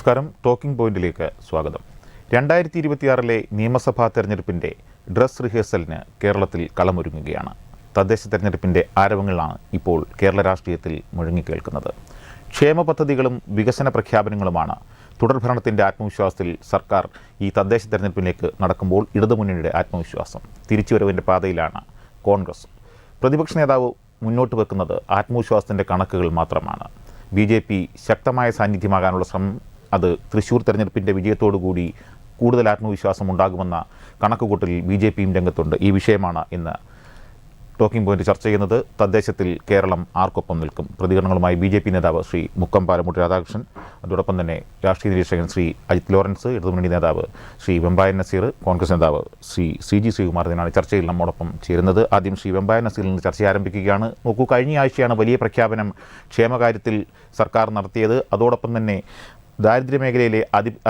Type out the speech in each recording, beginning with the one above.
നമസ്കാരം. ടോക്കിംഗ് പോയിന്റിലേക്ക് സ്വാഗതം. 2026 നിയമസഭാ തെരഞ്ഞെടുപ്പിൻ്റെ ഡ്രസ് റിഹേഴ്സലിന് കേരളത്തിൽ കളമൊരുങ്ങുകയാണ്. തദ്ദേശ തെരഞ്ഞെടുപ്പിൻ്റെ ആരവങ്ങളാണ് ഇപ്പോൾ കേരള രാഷ്ട്രീയത്തിൽ മുഴങ്ങിക്കേൾക്കുന്നത്. ക്ഷേമ പദ്ധതികളും വികസന പ്രഖ്യാപനങ്ങളുമാണ് തുടർഭരണത്തിൻ്റെ ആത്മവിശ്വാസത്തിൽ സർക്കാർ ഈ തദ്ദേശ തെരഞ്ഞെടുപ്പിലേക്ക് നടക്കുമ്പോൾ ഇടതുമുന്നണിയുടെ ആത്മവിശ്വാസം. തിരിച്ചുവരവിൻ്റെ പാതയിലാണ് കോൺഗ്രസ്. പ്രതിപക്ഷ നേതാവ് മുന്നോട്ട് വെക്കുന്നത് ആത്മവിശ്വാസത്തിൻ്റെ കണക്കുകൾ മാത്രമാണ്. BJP ശക്തമായ സാന്നിധ്യമാകാനുള്ള ശ്രമം, അത് തൃശ്ശൂർ തെരഞ്ഞെടുപ്പിൻ്റെ വിജയത്തോടുകൂടി കൂടുതൽ ആത്മവിശ്വാസം ഉണ്ടാകുമെന്ന കണക്കുകൂട്ടലിൽ BJPയും രംഗത്തുണ്ട്. ഈ വിഷയമാണ് ഇന്ന് ടോക്കിംഗ് പോയിന്റ് ചർച്ച ചെയ്യുന്നത്. തദ്ദേശത്തിൽ കേരളം ആർക്കൊപ്പം നിൽക്കും? പ്രതികരണങ്ങളുമായി BJP നേതാവ് ശ്രീ മുക്കം പാലമുട്ടി രാധാകൃഷ്ണൻ, അതോടൊപ്പം തന്നെ രാഷ്ട്രീയ നിരീക്ഷകൻ ശ്രീ അജിത് ലോറൻസ്, ഇടതുമുന്നണി നേതാവ് ശ്രീ വെമ്പായൻ നസീർ, കോൺഗ്രസ് നേതാവ് ശ്രീ CG ശ്രീകുമാർ ഇതിനാണ് ചർച്ചയിൽ നമ്മോടൊപ്പം ചേരുന്നത്. ആദ്യം ശ്രീ വെമ്പായൻ നസീറിൽ നിന്ന് ചർച്ച ആരംഭിക്കുകയാണ്. നോക്കൂ, കഴിഞ്ഞ ആഴ്ചയാണ് വലിയ പ്രഖ്യാപനം ക്ഷേമകാര്യത്തിൽ സർക്കാർ നടത്തിയത്. അതോടൊപ്പം തന്നെ ദാരിദ്ര്യമേഖലയിലെ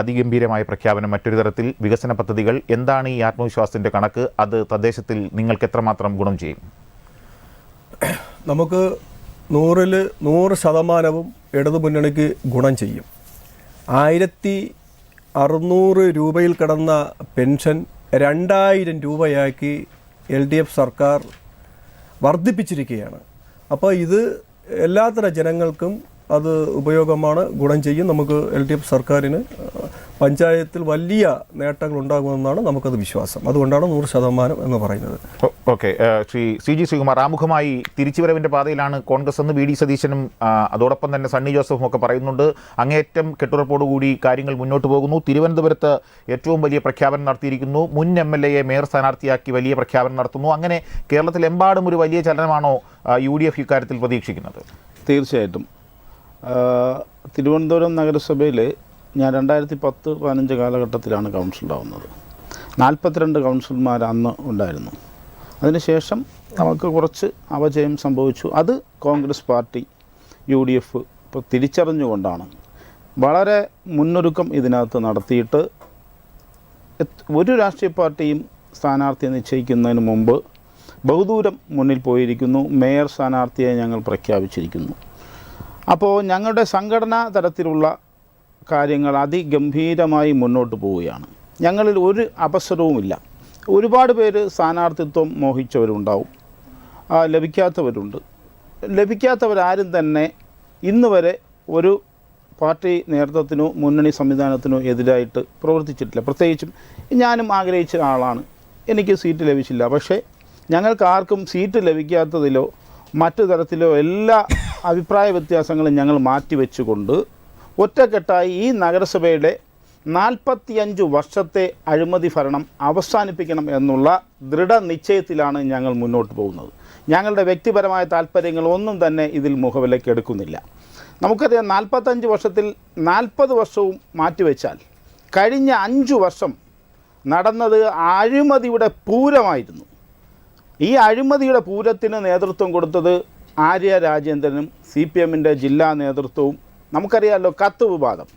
അതിഗംഭീരമായ പ്രഖ്യാപനം, മറ്റൊരു തരത്തിൽ വികസന പദ്ധതികൾ. എന്താണ് ഈ ആത്മവിശ്വാസത്തിൻ്റെ കണക്ക്? അത് തദ്ദേശത്തിൽ നിങ്ങൾക്ക് എത്രമാത്രം ഗുണം ചെയ്യും? നമുക്ക് 100% ഇടതുമുന്നണിക്ക് ഗുണം ചെയ്യും. 1600 രൂപയിൽ കടന്ന പെൻഷൻ 2000 രൂപയാക്കി LDF സർക്കാർ വർദ്ധിപ്പിച്ചിരിക്കുകയാണ്. അപ്പോൾ ഇത് എല്ലാത്തരം ജനങ്ങൾക്കും അത് ഉപയോഗമാണ്, ഗുണം ചെയ്യും. നമുക്ക് LDF സർക്കാരിന് പഞ്ചായത്തിൽ വലിയ നേട്ടങ്ങൾ ഉണ്ടാകുമെന്നാണ് നമുക്കത് വിശ്വാസം. അതുകൊണ്ടാണ് 100% എന്ന് പറയുന്നത്. ഓക്കെ, ശ്രീ CG ശ്രീകുമാർ, ആമുഖമായി തിരിച്ചുവരവിൻ്റെ പാതയിലാണ് കോൺഗ്രസ് എന്ന് VD സതീശനും അതോടൊപ്പം തന്നെ സണ്ണി ജോസഫും ഒക്കെ പറയുന്നുണ്ട്. അങ്ങേയറ്റം കെട്ടുറപ്പോടുകൂടി കാര്യങ്ങൾ മുന്നോട്ട് പോകുന്നു. തിരുവനന്തപുരത്ത് ഏറ്റവും വലിയ പ്രഖ്യാപനം നടത്തിയിരിക്കുന്നു. മുൻ MLA മേയർ സ്ഥാനാർത്ഥിയാക്കി വലിയ പ്രഖ്യാപനം നടത്തുന്നു. അങ്ങനെ കേരളത്തിലെമ്പാടും ഒരു വലിയ ചലനമാണോ UDF ഇക്കാര്യത്തിൽ പ്രതീക്ഷിക്കുന്നത്? തീർച്ചയായിട്ടും. തിരുവനന്തപുരം നഗരസഭയിൽ ഞാൻ 2010-15 കാലഘട്ടത്തിലാണ് കൗൺസിലറാവുന്നത്. 42 കൗൺസിലർമാർ അന്ന് ഉണ്ടായിരുന്നു. അതിനുശേഷം നമുക്ക് കുറച്ച് അപജയം സംഭവിച്ചു. അത് കോൺഗ്രസ് പാർട്ടി UDF ഇപ്പോൾ തിരിച്ചറിഞ്ഞുകൊണ്ടാണ് വളരെ മുന്നൊരുക്കം ഇതിനകത്ത് നടത്തിയിട്ട് ഒരു രാഷ്ട്രീയ പാർട്ടിയും സ്ഥാനാർത്ഥിയെ നിശ്ചയിക്കുന്നതിന് മുമ്പ് ബഹുദൂരം മുന്നിൽ പോയിരിക്കുന്നു. മേയർ സ്ഥാനാർത്ഥിയെ ഞങ്ങൾ പ്രഖ്യാപിച്ചിരിക്കുന്നു. അപ്പോൾ ഞങ്ങളുടെ സംഘടനാ തലത്തിലുള്ള കാര്യങ്ങൾ അതിഗംഭീരമായി മുന്നോട്ട് പോവുകയാണ്. ഞങ്ങളിൽ ഒരു അവസരവുമില്ല. ഒരുപാട് പേര് സ്ഥാനാർത്ഥിത്വം മോഹിച്ചവരുണ്ടാവും, ലഭിക്കാത്തവരുണ്ട്. ലഭിക്കാത്തവരാരും തന്നെ ഇന്ന് വരെ ഒരു പാർട്ടി നേതൃത്വത്തിനോ മുന്നണി സംവിധാനത്തിനോ എതിരായിട്ട് പ്രവർത്തിച്ചിട്ടില്ല. പ്രത്യേകിച്ചും ഞാനും ആഗ്രഹിച്ച ആളാണ്, എനിക്ക് സീറ്റ് ലഭിച്ചില്ല. പക്ഷേ ഞങ്ങൾക്ക് ആർക്കും സീറ്റ് ലഭിക്കാത്തതിലോ മറ്റു തരത്തിലോ എല്ലാ അഭിപ്രായ വ്യത്യാസങ്ങളും ഞങ്ങൾ മാറ്റിവെച്ചുകൊണ്ട് ഒറ്റക്കെട്ടായി ഈ നഗരസഭയുടെ 45 വർഷത്തെ അഴിമതി ഭരണം അവസാനിപ്പിക്കണം എന്നുള്ള ദൃഢനിശ്ചയത്തിലാണ് ഞങ്ങൾ മുന്നോട്ട് പോകുന്നത്. ഞങ്ങളുടെ വ്യക്തിപരമായ താല്പര്യങ്ങളൊന്നും തന്നെ ഇതിൽ മുഖവിലേക്ക് എടുക്കുന്നില്ല. നമുക്കറിയാം, 45 വർഷത്തിൽ 40 വർഷവും മാറ്റിവെച്ചാൽ കഴിഞ്ഞ 5 വർഷം നടന്നത് അഴിമതിയുടെ പൂരമായിരുന്നു. ഈ അഴിമതിയുടെ പൂരത്തിന് നേതൃത്വം കൊടുത്തത് ആര്യ രാജേന്ദ്രനും CPMൻ്റെ ജില്ലാ നേതൃത്വവും. നമുക്കറിയാമല്ലോ, കത്ത് വിവാദം.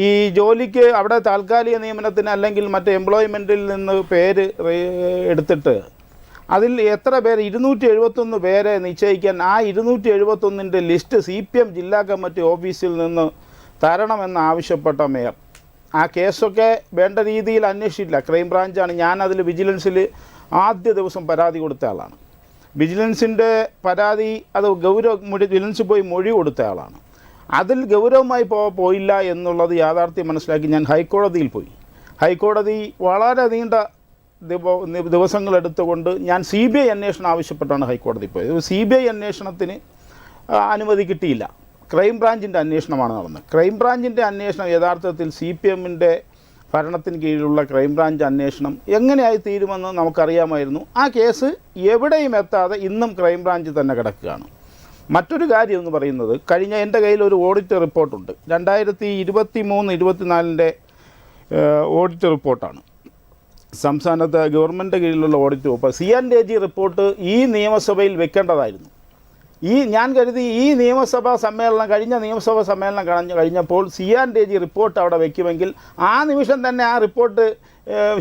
ഈ ജോലിക്ക് അവിടെ താൽക്കാലിക നിയമനത്തിന് അല്ലെങ്കിൽ മറ്റ് എംപ്ലോയ്മെൻറ്റിൽ നിന്ന് പേര് എടുത്തിട്ട് അതിൽ എത്ര പേര് 271 പേരെ നിശ്ചയിക്കാൻ ആ 271ൻ്റെ ലിസ്റ്റ് CPM ജില്ലാ കമ്മിറ്റി ഓഫീസിൽ നിന്ന് തരണമെന്ന് ആവശ്യപ്പെട്ട മേയർ ആ കേസൊക്കെ വേണ്ട രീതിയിൽ അന്വേഷിച്ചില്ല. ക്രൈംബ്രാഞ്ചാണ്. ഞാനതിൽ വിജിലൻസിൽ ആദ്യ ദിവസം പരാതി കൊടുത്ത ആളാണ്. വിജിലൻസിൻ്റെ പരാതി അത് വിജിലൻസിൽ പോയി മൊഴി കൊടുത്ത ആളാണ്. അതിൽ ഗൗരവമായി പോയില്ല എന്നുള്ളത് യാഥാർത്ഥ്യം മനസ്സിലാക്കി ഞാൻ ഹൈക്കോടതിയിൽ പോയി. ഹൈക്കോടതി വളരെ നീണ്ട ദിവസങ്ങളെടുത്തുകൊണ്ട് ഞാൻ CBI അന്വേഷണം ആവശ്യപ്പെട്ടാണ് ഹൈക്കോടതി പോയത്. CBI അന്വേഷണത്തിന് അനുമതി കിട്ടിയില്ല. ക്രൈംബ്രാഞ്ചിൻ്റെ അന്വേഷണമാണ് നടന്നത്. ക്രൈംബ്രാഞ്ചിൻ്റെ അന്വേഷണം യഥാർത്ഥത്തിൽ CPMൻ്റെ ഭരണത്തിന് കീഴിലുള്ള ക്രൈംബ്രാഞ്ച് അന്വേഷണം എങ്ങനെയായി തീരുമെന്ന് നമുക്കറിയാമായിരുന്നു. ആ കേസ് എവിടെയും എത്താതെ ഇന്നും ക്രൈംബ്രാഞ്ച് തന്നെ കിടക്കുകയാണ്. മറ്റൊരു കാര്യം എന്ന് പറയുന്നത്, കഴിഞ്ഞ എൻ്റെ കയ്യിൽ ഒരു ഓഡിറ്റ് റിപ്പോർട്ടുണ്ട്. 2023-24 ഓഡിറ്റ് റിപ്പോർട്ടാണ്. സംസ്ഥാനത്തെ ഗവൺമെൻറ് കീഴിലുള്ള ഓഡിറ്റ് റിപ്പോർട്ട്. C&AG റിപ്പോർട്ട് ഈ നിയമസഭയിൽ വെക്കേണ്ടതായിരുന്നു. ഞാൻ കരുതി ഈ കഴിഞ്ഞ നിയമസഭാ സമ്മേളനം കഴിഞ്ഞപ്പോൾ C&AG റിപ്പോർട്ട് അവിടെ വയ്ക്കുമെങ്കിൽ ആ നിമിഷം തന്നെ ആ റിപ്പോർട്ട്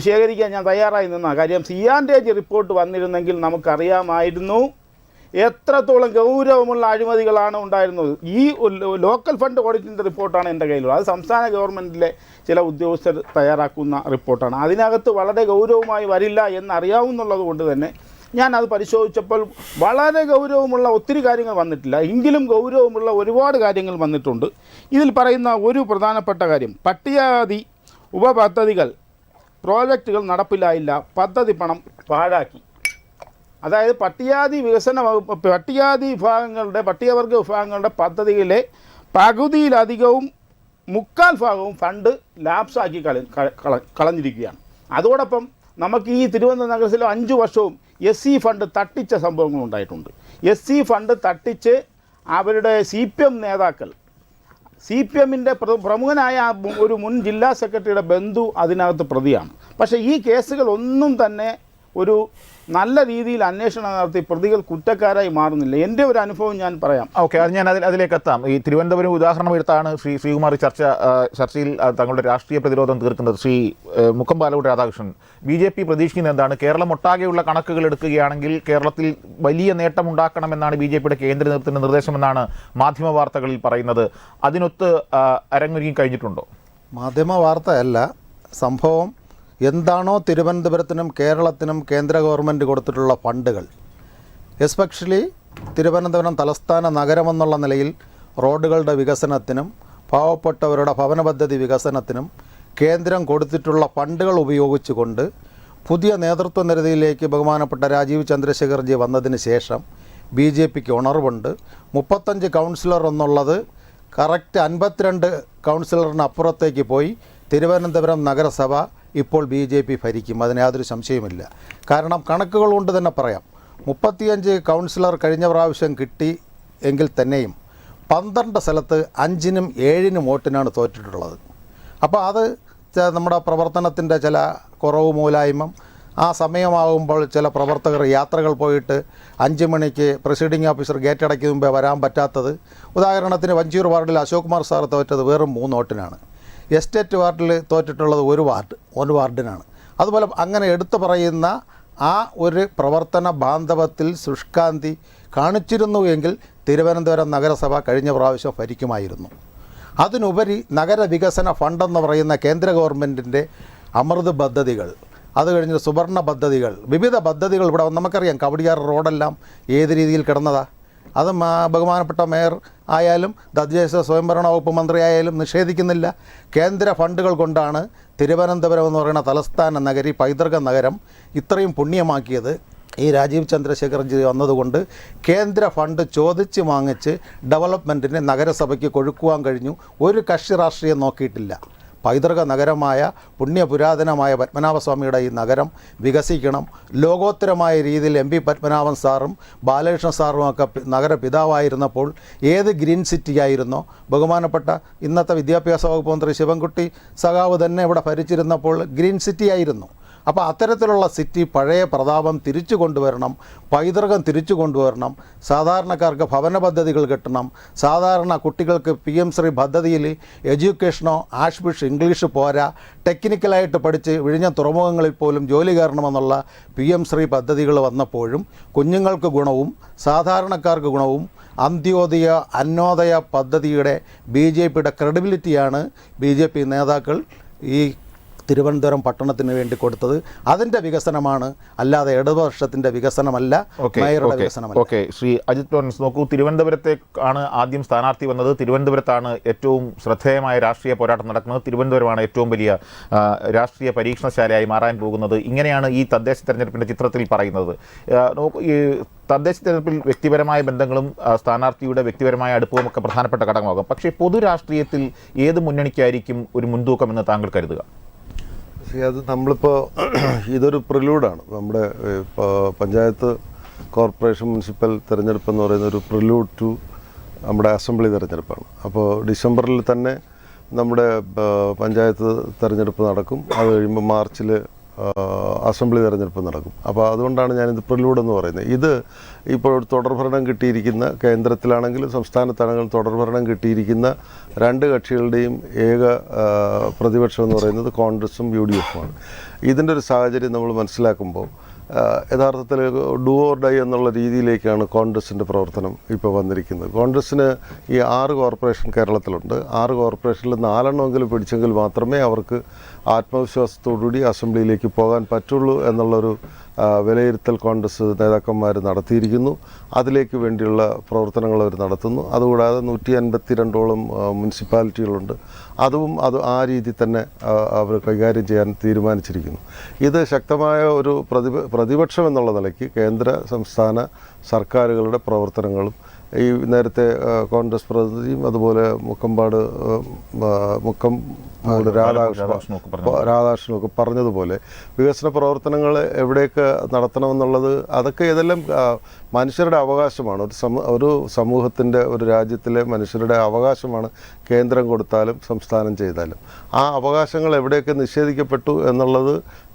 ശേഖരിക്കാൻ ഞാൻ തയ്യാറായി നിന്ന കാര്യം. C&AG റിപ്പോർട്ട് വന്നിരുന്നെങ്കിൽ നമുക്കറിയാമായിരുന്നു എത്രത്തോളം ഗൗരവമുള്ള അഴിമതികളാണ് ഉണ്ടായിരുന്നത്. ഈ ലോക്കൽ ഫണ്ട് ഓഡിറ്റിൻ്റെ റിപ്പോർട്ടാണ് എൻ്റെ കയ്യിലുള്ളത്. അത് സംസ്ഥാന ഗവൺമെൻറ്റിലെ ചില ഉദ്യോഗസ്ഥർ തയ്യാറാക്കുന്ന റിപ്പോർട്ടാണ്. അതിനകത്ത് വളരെ ഗൗരവമായി വരില്ല എന്നറിയാവുന്നുള്ളത് കൊണ്ട് തന്നെ ഞാനത് പരിശോധിച്ചപ്പോൾ വളരെ ഗൗരവമുള്ള ഒത്തിരി കാര്യങ്ങൾ വന്നിട്ടില്ല, എങ്കിലും ഗൗരവമുള്ള ഒരുപാട് കാര്യങ്ങൾ വന്നിട്ടുണ്ട്. ഇതിൽ പറയുന്ന ഒരു പ്രധാനപ്പെട്ട കാര്യം, പട്ടികജാതി ഉപപദ്ധതികൾ പ്രോജക്റ്റുകൾ നടപ്പിലായില്ല, പദ്ധതി പണം പാഴാക്കി. അതായത് പട്ടികജാതി വികസന വകുപ്പ് പട്ടികജാതി വിഭാഗങ്ങളുടെ പട്ടികവർഗ വിഭാഗങ്ങളുടെ പദ്ധതിയിലെ പകുതിയിലധികവും 3/4 ഭാഗവും ഫണ്ട് ലാപ്സാക്കി കളഞ്ഞിരിക്കുകയാണ്. അതോടൊപ്പം നമുക്ക് ഈ തിരുവനന്തപുരം നഗരത്തിലെ 5 വർഷവും SC ഫണ്ട് തട്ടിച്ച സംഭവങ്ങളുണ്ടായിട്ടുണ്ട്. SC ഫണ്ട് തട്ടിച്ച് അവരുടെ CPM നേതാക്കൾ, CPMൻ്റെ പ്രമുഖനായ ഒരു മുൻ ജില്ലാ സെക്രട്ടറിയുടെ ബന്ധു അതിനകത്ത് പ്രതിയാണ്. പക്ഷേ ഈ കേസുകളൊന്നും തന്നെ ഒരു നല്ല രീതിയിൽ അന്വേഷണം നടത്തി പ്രതികൾ കുറ്റക്കാരായി മാറുന്നില്ല. എൻ്റെ ഒരു അനുഭവം ഞാൻ പറയാം. ഓക്കെ, അത് ഞാൻ അതിലേക്ക് എത്താം. ഈ തിരുവനന്തപുരം ഉദാഹരണം എടുത്താണ് ശ്രീകുമാർ ചർച്ചയിൽ തങ്ങളുടെ രാഷ്ട്രീയ പ്രതിരോധം തീർക്കുന്നത്. മുക്കം പാലോട് രാധാകൃഷ്ണൻ, BJP പ്രതീക്ഷിക്കുന്നത് എന്താണ്? കേരളം ഒട്ടാകെയുള്ള കണക്കുകൾ എടുക്കുകയാണെങ്കിൽ കേരളത്തിൽ വലിയ നേട്ടമുണ്ടാക്കണമെന്നാണ് BJPയുടെ കേന്ദ്ര നേതൃത്വത്തിൻ്റെ നിർദ്ദേശമെന്നാണ് മാധ്യമ വാർത്തകളിൽ പറയുന്നത്. അതിനൊത്ത് അരങ്ങൊരുങ്ങി കഴിഞ്ഞിട്ടുണ്ടോ? മാധ്യമ വാർത്തയല്ല, സംഭവം എന്താണോ തിരുവനന്തപുരത്തിനും കേരളത്തിനും കേന്ദ്ര ഗവൺമെൻറ് കൊടുത്തിട്ടുള്ള ഫണ്ടുകൾ, എസ്പെഷ്യലി തിരുവനന്തപുരം തലസ്ഥാന നഗരമെന്നുള്ള നിലയിൽ റോഡുകളുടെ വികസനത്തിനും പാവപ്പെട്ടവരുടെ ഭവന പദ്ധതി വികസനത്തിനും കേന്ദ്രം കൊടുത്തിട്ടുള്ള ഫണ്ടുകൾ ഉപയോഗിച്ചുകൊണ്ട് പുതിയ നേതൃത്വ നിരയിലേക്ക് ബഹുമാനപ്പെട്ട രാജീവ് ചന്ദ്രശേഖർജി വന്നതിന് ശേഷം BJPക്ക് ഉണർവുണ്ട്. 35 കൗൺസിലർ എന്നുള്ളത് കറക്റ്റ് 52 കൗൺസിലറിന് അപ്പുറത്തേക്ക് പോയി. തിരുവനന്തപുരം നഗരസഭ ഇപ്പോൾ BJP ഭരിക്കും, അതിന് യാതൊരു സംശയമില്ല. കാരണം കണക്കുകൾ കൊണ്ട് തന്നെ പറയാം, 35 കൗൺസിലർ കഴിഞ്ഞ പ്രാവശ്യം കിട്ടി എങ്കിൽ തന്നെയും 12 സ്ഥലത്ത് 5-നും 7-നും വോട്ടിനാണ് തോറ്റിട്ടുള്ളത്. അപ്പോൾ അത് നമ്മുടെ പ്രവർത്തനത്തിൻ്റെ ചില കുറവ് മൂലായ്മ, ആ സമയമാകുമ്പോൾ ചില പ്രവർത്തകർ യാത്രകൾ പോയിട്ട് 5 മണിക്ക് പ്രിസൈഡിംഗ് ഓഫീസർ ഗേറ്റ് അടയ്ക്കും മുമ്പേ വരാൻ പറ്റാത്തത്. ഉദാഹരണത്തിന് വഞ്ചിയൂർ വാർഡിൽ അശോക് കുമാർ സാർ തോറ്റത് വെറും 3 വോട്ടിനാണ്. എസ്റ്റേറ്റ് വാർഡിൽ തോറ്റിട്ടുള്ളത് 1 വാർഡിനാണ്. അതുപോലെ അങ്ങനെ എടുത്തു പറയുന്ന ആ ഒരു പ്രവർത്തന ബാന്ധവത്തിൽ ശുഷ്കാന്തി കാണിച്ചിരുന്നു എങ്കിൽ തിരുവനന്തപുരം നഗരസഭ കഴിഞ്ഞ പ്രാവശ്യം ഭരിക്കുമായിരുന്നു. അതിനുപരി നഗരവികസന ഫണ്ടെന്ന് പറയുന്ന കേന്ദ്ര ഗവൺമെൻറ്റിൻ്റെ അമൃത് പദ്ധതികൾ, അത് കഴിഞ്ഞ് സുവർണ പദ്ധതികൾ, വിവിധ പദ്ധതികൾ ഇവിടെ നമുക്കറിയാം. കവടിയാർ റോഡെല്ലാം ഏത് രീതിയിൽ കിടന്നതാണ്. അത് ബഹുമാനപ്പെട്ട മേയർ ആയാലും തദ്ദേശ സ്വയംഭരണ വകുപ്പ് മന്ത്രിയായാലും നിഷേധിക്കുന്നില്ല. കേന്ദ്ര ഫണ്ടുകൾ കൊണ്ടാണ് തിരുവനന്തപുരം എന്ന് പറയുന്ന തലസ്ഥാന നഗരി, പൈതൃക നഗരം ഇത്രയും പുണ്യമാക്കിയത്. ഈ രാജീവ് ചന്ദ്രശേഖർജി വന്നതുകൊണ്ട് കേന്ദ്ര ഫണ്ട് ചോദിച്ച് വാങ്ങിച്ച് ഡെവലപ്മെൻറ്റിന് നഗരസഭയ്ക്ക് കൊഴുക്കുവാൻ കഴിഞ്ഞു. ഒരു കക്ഷി രാഷ്ട്രീയം നോക്കിയിട്ടില്ല. പൈതൃക നഗരമായ പുണ്യപുരാതനമായ പത്മനാഭസ്വാമിയുടെ ഈ നഗരം വികസിക്കണം. ലോകോത്തരമായ രീതിയിൽ MP പത്മനാഭൻ സാറും ബാലകൃഷ്ണ സാറും ഒക്കെ നഗരപിതാവായിരുന്നപ്പോൾ ഏത് ഗ്രീൻ സിറ്റി ആയിരുന്നോ, ബഹുമാനപ്പെട്ട ഇന്നത്തെ വിദ്യാഭ്യാസ വകുപ്പ് മന്ത്രി ശിവൻകുട്ടി സഖാവ് തന്നെ ഇവിടെ ഭരിച്ചിരുന്നപ്പോൾ ഗ്രീൻ സിറ്റി ആയിരുന്നു. അപ്പോൾ അത്തരത്തിലുള്ള സിറ്റി പഴയ പ്രതാപം തിരിച്ചു കൊണ്ടുവരണം, പൈതൃകം തിരിച്ചു കൊണ്ടുവരണം. സാധാരണക്കാർക്ക് ഭവന പദ്ധതികൾ കിട്ടണം. സാധാരണ കുട്ടികൾക്ക് PM ശ്രീ പദ്ധതിയിൽ എഡ്യൂക്കേഷനോ ആഷ്ബിഷ് ഇംഗ്ലീഷ് പോരാ, ടെക്നിക്കലായിട്ട് പഠിച്ച് വിഴിഞ്ഞ തുറമുഖങ്ങളിൽ പോലും ജോലി കയറണമെന്നുള്ള PM ശ്രീ പദ്ധതികൾ വന്നപ്പോഴും കുഞ്ഞുങ്ങൾക്ക് ഗുണവും സാധാരണക്കാർക്ക് ഗുണവും അന്ത്യോദയ അന്നോദയ പദ്ധതിയുടെ BJPയുടെ ക്രെഡിബിലിറ്റിയാണ് BJP നേതാക്കൾ ഈ തിരുവനന്തപുരം പട്ടണത്തിന് വേണ്ടി കൊടുത്തത്. അതിൻ്റെ വികസനമാണ്, അല്ലാതെ ഇടതുപക്ഷത്തിൻ്റെ വികസനമല്ല, മേയറുടെ വികസനമല്ല. ഓക്കെ, ശ്രീ അജിത് ലോറൻസ്, നോക്കൂ, തിരുവനന്തപുരത്തേക്കാണ് ആദ്യം സ്ഥാനാർത്ഥി വന്നത്. തിരുവനന്തപുരത്താണ് ഏറ്റവും ശ്രദ്ധേയമായ രാഷ്ട്രീയ പോരാട്ടം നടക്കുന്നത്. തിരുവനന്തപുരമാണ് ഏറ്റവും വലിയ രാഷ്ട്രീയ പരീക്ഷണശാലയായി മാറാൻ പോകുന്നത്. ഇങ്ങനെയാണ് ഈ തദ്ദേശ തെരഞ്ഞെടുപ്പിൻ്റെ ചിത്രത്തിൽ പറയുന്നത്. ഈ തദ്ദേശ തെരഞ്ഞെടുപ്പിൽ വ്യക്തിപരമായ ബന്ധങ്ങളും സ്ഥാനാർത്ഥിയുടെ വ്യക്തിപരമായ അടുപ്പവും ഒക്കെ പ്രധാനപ്പെട്ട ഘടകമാകും. പക്ഷേ പൊതു രാഷ്ട്രീയത്തിൽ ഏത് മുന്നണിക്കായിരിക്കും ഒരു മുൻതൂക്കമെന്ന് താങ്കൾ കരുതുക? അത് നമ്മളിപ്പോൾ ഇതൊരു പ്രിലൂഡാണ്. നമ്മുടെ പഞ്ചായത്ത് കോർപ്പറേഷൻ മുനിസിപ്പൽ തിരഞ്ഞെടുപ്പ് എന്ന് പറയുന്ന ഒരു പ്രിലൂഡ് ടു നമ്മുടെ അസംബ്ലി തിരഞ്ഞെടുപ്പാണ്. അപ്പോൾ ഡിസംബറിൽ തന്നെ നമ്മുടെ പഞ്ചായത്ത് തിരഞ്ഞെടുപ്പ് നടക്കും. അത് കഴിയുമ്പോൾ മാർച്ചിൽ അസംബ്ലി തിരഞ്ഞെടുപ്പ് നടക്കും. അപ്പോൾ അതുകൊണ്ടാണ് ഞാനിത് പ്രിലൂഡ് എന്ന് പറയുന്നത്. ഇത് ഇപ്പോൾ തുടർഭരണം കിട്ടിയിരിക്കുന്ന, കേന്ദ്രത്തിലാണെങ്കിലും സംസ്ഥാനത്താണെങ്കിലും തുടർഭരണം കിട്ടിയിരിക്കുന്ന 2 കക്ഷികളുടെയും ഏക പ്രതിപക്ഷം എന്ന് പറയുന്നത് കോൺഗ്രസും UDF-ഉമാണ്. ഇതിൻ്റെ ഒരു സാഹചര്യം നമ്മൾ മനസ്സിലാക്കുമ്പോൾ യഥാർത്ഥത്തിൽ ഡു ഓർ ഡൈ എന്നുള്ള രീതിയിലേക്കാണ് കോൺഗ്രസിൻ്റെ പ്രവർത്തനം ഇപ്പോൾ വന്നിരിക്കുന്നത്. കോൺഗ്രസ്സിന് ഈ 6 കോർപ്പറേഷൻ കേരളത്തിലുണ്ട്. 6 കോർപ്പറേഷനിൽ 4 പിടിച്ചെങ്കിൽ മാത്രമേ അവർക്ക് ആത്മവിശ്വാസത്തോടുകൂടി അസംബ്ലിയിലേക്ക് പോകാൻ പറ്റുള്ളൂ എന്നുള്ളൊരു വിലയിരുത്തൽ കോൺഗ്രസ് നേതാക്കന്മാർ നടത്തിയിരിക്കുന്നു. അതിലേക്ക് വേണ്ടിയുള്ള പ്രവർത്തനങ്ങൾ അവർ നടത്തുന്നു. അതുകൂടാതെ 152ഓളം മുനിസിപ്പാലിറ്റികളുണ്ട്. അത് ആ രീതിയിൽ തന്നെ അവർ കൈകാര്യം ചെയ്യാൻ തീരുമാനിച്ചിരിക്കുന്നു. ഇത് ശക്തമായ ഒരു പ്രതിപക്ഷം എന്നുള്ള നിലയ്ക്ക് കേന്ദ്ര സംസ്ഥാന സർക്കാരുകളുടെ പ്രവർത്തനങ്ങളും ഈ നേരത്തെ കോൺഗ്രസ് പ്രതിനിധിയും അതുപോലെ രാധാകൃഷ്ണനൊക്കെ പറഞ്ഞതുപോലെ വികസന പ്രവർത്തനങ്ങൾ എവിടെയൊക്കെ നടത്തണമെന്നുള്ളത് അതൊക്കെ ഇതെല്ലാം മനുഷ്യരുടെ അവകാശമാണ്. ഒരു സമൂഹത്തിൻ്റെ ഒരു രാജ്യത്തിലെ മനുഷ്യരുടെ അവകാശമാണ് കേന്ദ്രം കൊടുത്താലും സംസ്ഥാനം ചെയ്താലും. ആ അവകാശങ്ങൾ എവിടെയൊക്കെ നിഷേധിക്കപ്പെട്ടു എന്നുള്ളത്